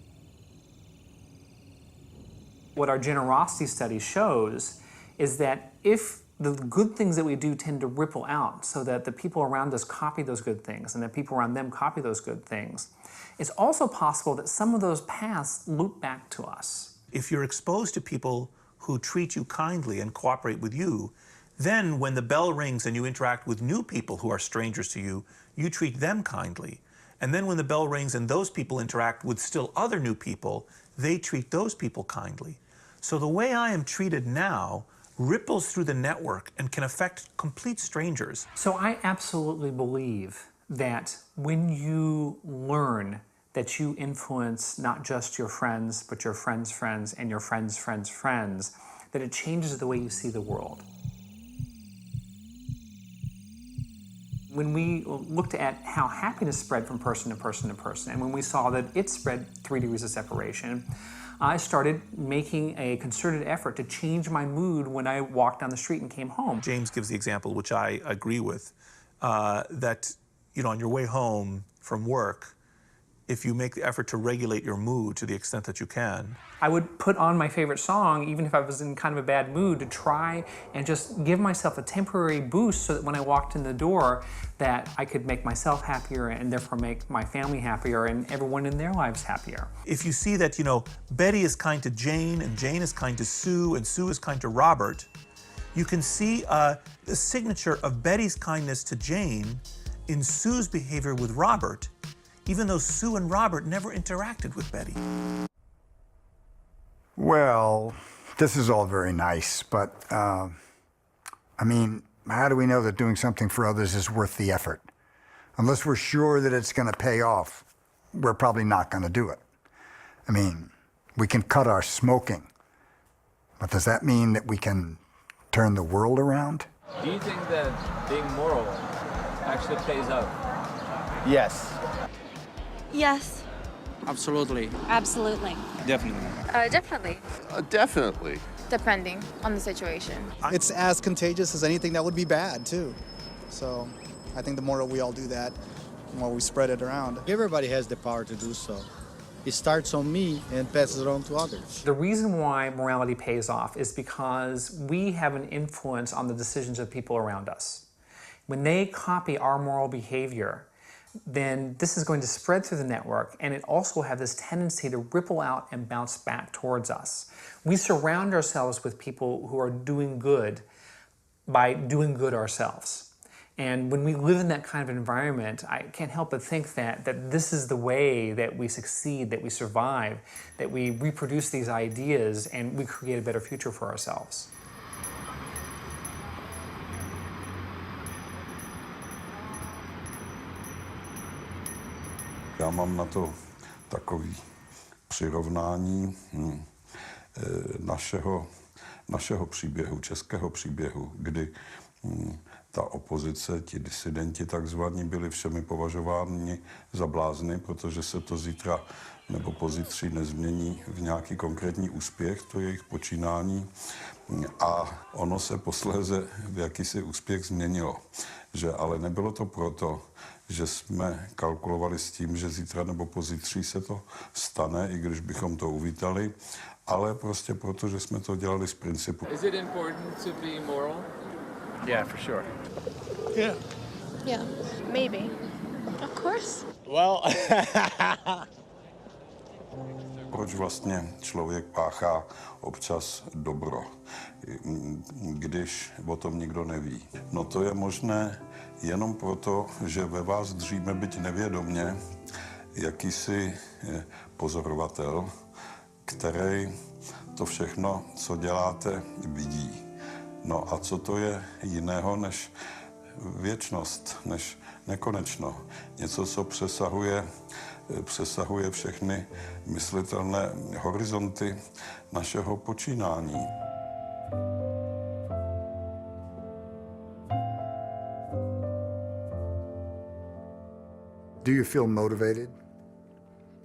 What our generosity study shows is that if the good things that we do tend to ripple out so that the people around us copy those good things and the people around them copy those good things, it's also possible that some of those paths loop back to us. If you're exposed to people who treat you kindly and cooperate with you, then when the bell rings and you interact with new people who are strangers to you, you treat them kindly. And then when the bell rings and those people interact with still other new people, they treat those people kindly. So the way I am treated now ripples through the network and can affect complete strangers. So I absolutely believe that when you learn that you influence not just your friends, but your friends' friends and your friends' friends' friends, that it changes the way you see the world. When we looked at how happiness spread from person to person to person, and when we saw that it spread 3 degrees of separation, I started making a concerted effort to change my mood when I walked down the street and came home. James gives the example, which I agree with, that on your way home from work, if you make the effort to regulate your mood to the extent that you can. I would put on my favorite song, even if I was in kind of a bad mood, to try and just give myself a temporary boost so that when I walked in the door, that I could make myself happier and therefore make my family happier and everyone in their lives happier. If you see that, Betty is kind to Jane and Jane is kind to Sue and Sue is kind to Robert, you can see the signature of Betty's kindness to Jane in Sue's behavior with Robert, even though Sue and Robert never interacted with Betty. Well, this is all very nice, but, I mean, how do we know that doing something for others is worth the effort? Unless we're sure that it's going to pay off, we're probably not going to do it. I mean, we can cut our smoking, but does that mean that we can turn the world around? Do you think that being moral actually pays off? Yes. Yes. Absolutely. Absolutely. Definitely. Definitely. Definitely. Depending on the situation. It's as contagious as anything that would be bad, too. So I think the more we all do that, the more we spread it around. Everybody has the power to do so. It starts on me and passes it on to others. The reason why morality pays off is because we have an influence on the decisions of people around us. When they copy our moral behavior, then this is going to spread through the network, and it also will have this tendency to ripple out and bounce back towards us. We surround ourselves with people who are doing good by doing good ourselves. And when we live in that kind of environment, I can't help but think that this is the way that we succeed, that we survive, that we reproduce these ideas, and we create a better future for ourselves. Já mám na to takový přirovnání našeho příběhu, českého příběhu, kdy ta opozice, ti disidenti takzvaní, byli všemi považováni za blázny, protože se to zítra nebo pozítří nezmění v nějaký konkrétní úspěch, to jejich počínání. A ono se posléze v jakýsi úspěch změnilo. Že ale nebylo to proto, že jsme kalkulovali s tím, že zítra nebo pozítří se to stane, i když bychom to uvítali, ale prostě proto, že jsme to dělali z principu. Is it important to be moral? Yeah, for sure. Yeah. Yeah. Maybe. Of course. Well. Proč vlastně člověk páchá občas dobro, když o tom nikdo neví? No to je možné jenom proto, že ve vás dříme, byť nevědomně, jakýsi pozorovatel, který to všechno, co děláte, vidí. No a co to je jiného než věčnost, než nekonečno? Něco, co přesahuje všechny myslitelné horizonty našeho počínání. Do you feel motivated,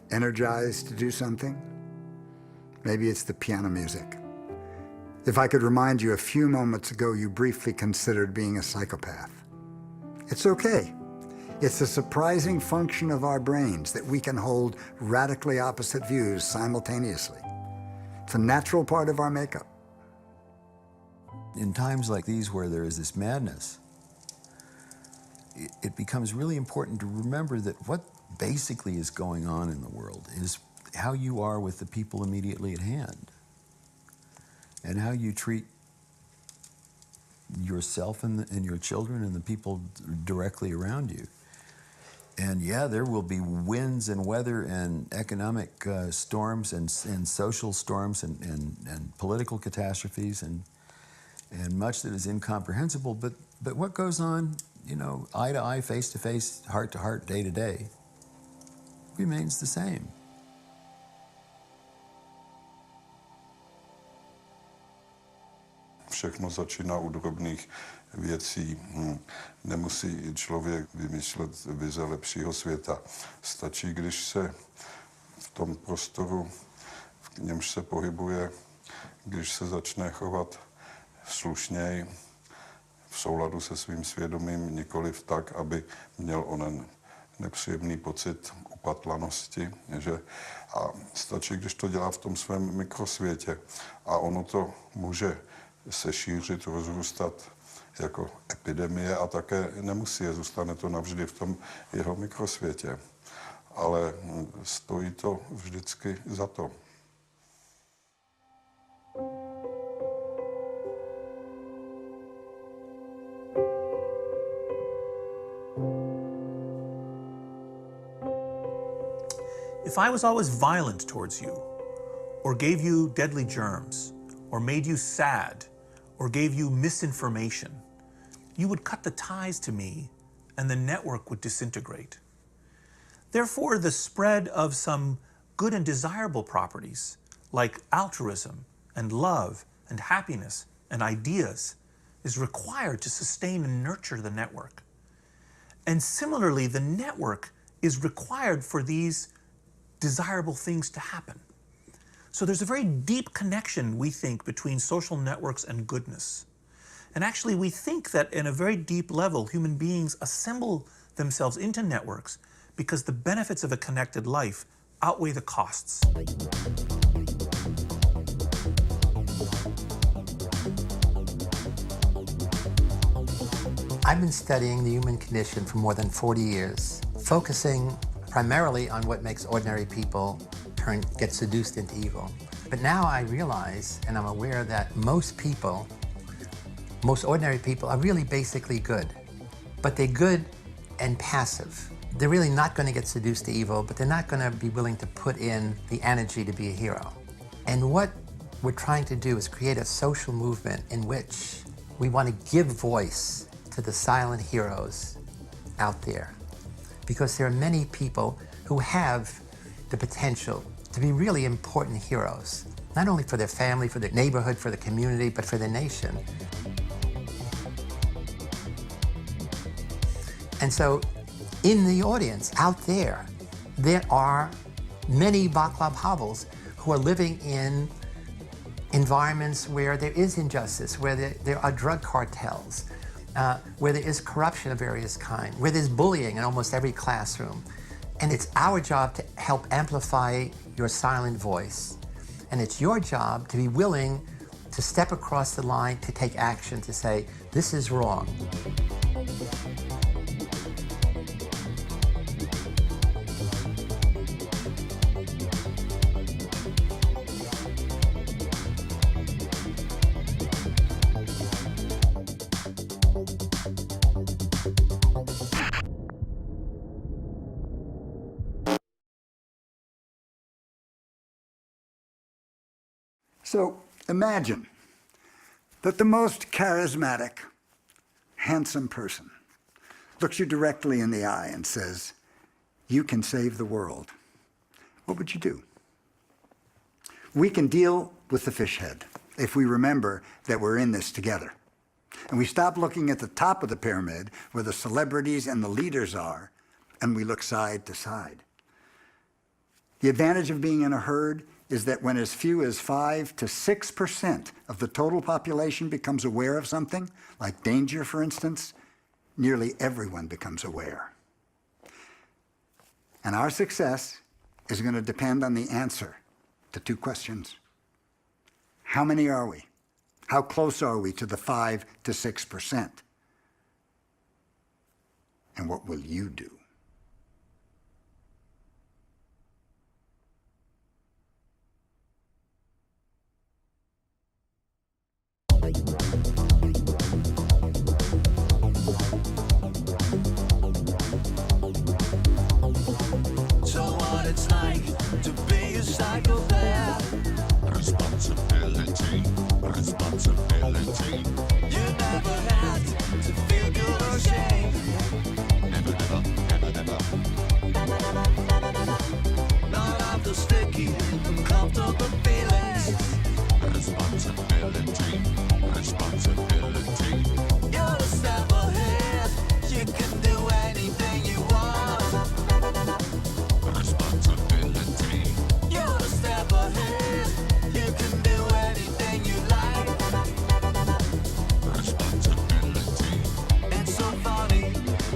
energized to do something? Maybe it's the piano music. If I could remind you, a few moments ago you briefly considered being a psychopath. It's okay. It's a surprising function of our brains that we can hold radically opposite views simultaneously. It's a natural part of our makeup. In times like these where there is this madness, it becomes really important to remember that what basically is going on in the world is how you are with the people immediately at hand and how you treat yourself and your children and the people directly around you. And yeah, there will be winds and weather and economic storms and social storms and political catastrophes and much that is incomprehensible. But what goes on, eye to eye, face to face, heart to heart, day to day, remains the same. Všechno začíná u drobných věcí. Nemusí člověk vymýšlet vize lepšího světa. Stačí, když se v tom prostoru, v v němž se pohybuje, když se začne chovat slušněji, v souladu se svým svědomím, nikoliv tak, aby měl onen nepříjemný pocit upatlanosti, že a stačí, když to dělá v tom svém mikrosvětě a ono to může se šířit, rozrůstat jako epidemie a také nemusí, zůstane to navždy v tom jeho mikrosvětě. Ale stojí to vždycky za to. If I was always violent towards you, or gave you deadly germs, or made you sad, or gave you misinformation, you would cut the ties to me and the network would disintegrate. Therefore, the spread of some good and desirable properties, like altruism and love and happiness and ideas, is required to sustain and nurture the network. And similarly, the network is required for these desirable things to happen. So there's a very deep connection, we think, between social networks and goodness. And actually, we think that in a very deep level, human beings assemble themselves into networks because the benefits of a connected life outweigh the costs. I've been studying the human condition for more than 40 years, focusing primarily on what makes ordinary people get seduced into evil. But now I realize, and I'm aware that most ordinary people are really basically good. But they're good and passive. They're really not going to get seduced to evil, but they're not going to be willing to put in the energy to be a hero. And what we're trying to do is create a social movement in which we want to give voice to the silent heroes out there. Because there are many people who have the potential to be really important heroes, not only for their family, for their neighborhood, for the community, but for the nation. And so in the audience out there are many Vaclav Havels who are living in environments where there is injustice, where there are drug cartels, where there is corruption of various kinds, where there's bullying in almost every classroom. And it's our job to help amplify your silent voice. And it's your job to be willing to step across the line, to take action, to say, this is wrong. So imagine that the most charismatic, handsome person looks you directly in the eye and says, you can save the world. What would you do? We can deal with the fishead if we remember that we're in this together. And we stop looking at the top of the pyramid where the celebrities and the leaders are, and we look side to side. The advantage of being in a herd is that when as few as 5 to 6% of the total population becomes aware of something, like danger, for instance, nearly everyone becomes aware. And our success is going to depend on the answer to two questions. How many are we? How close are we to the 5 to 6%? And what will you do? So what it's like to be a psychopath. Responsibility, responsibility. You never had to feel guilt or shame. Never, never, never.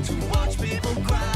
to watch people cry.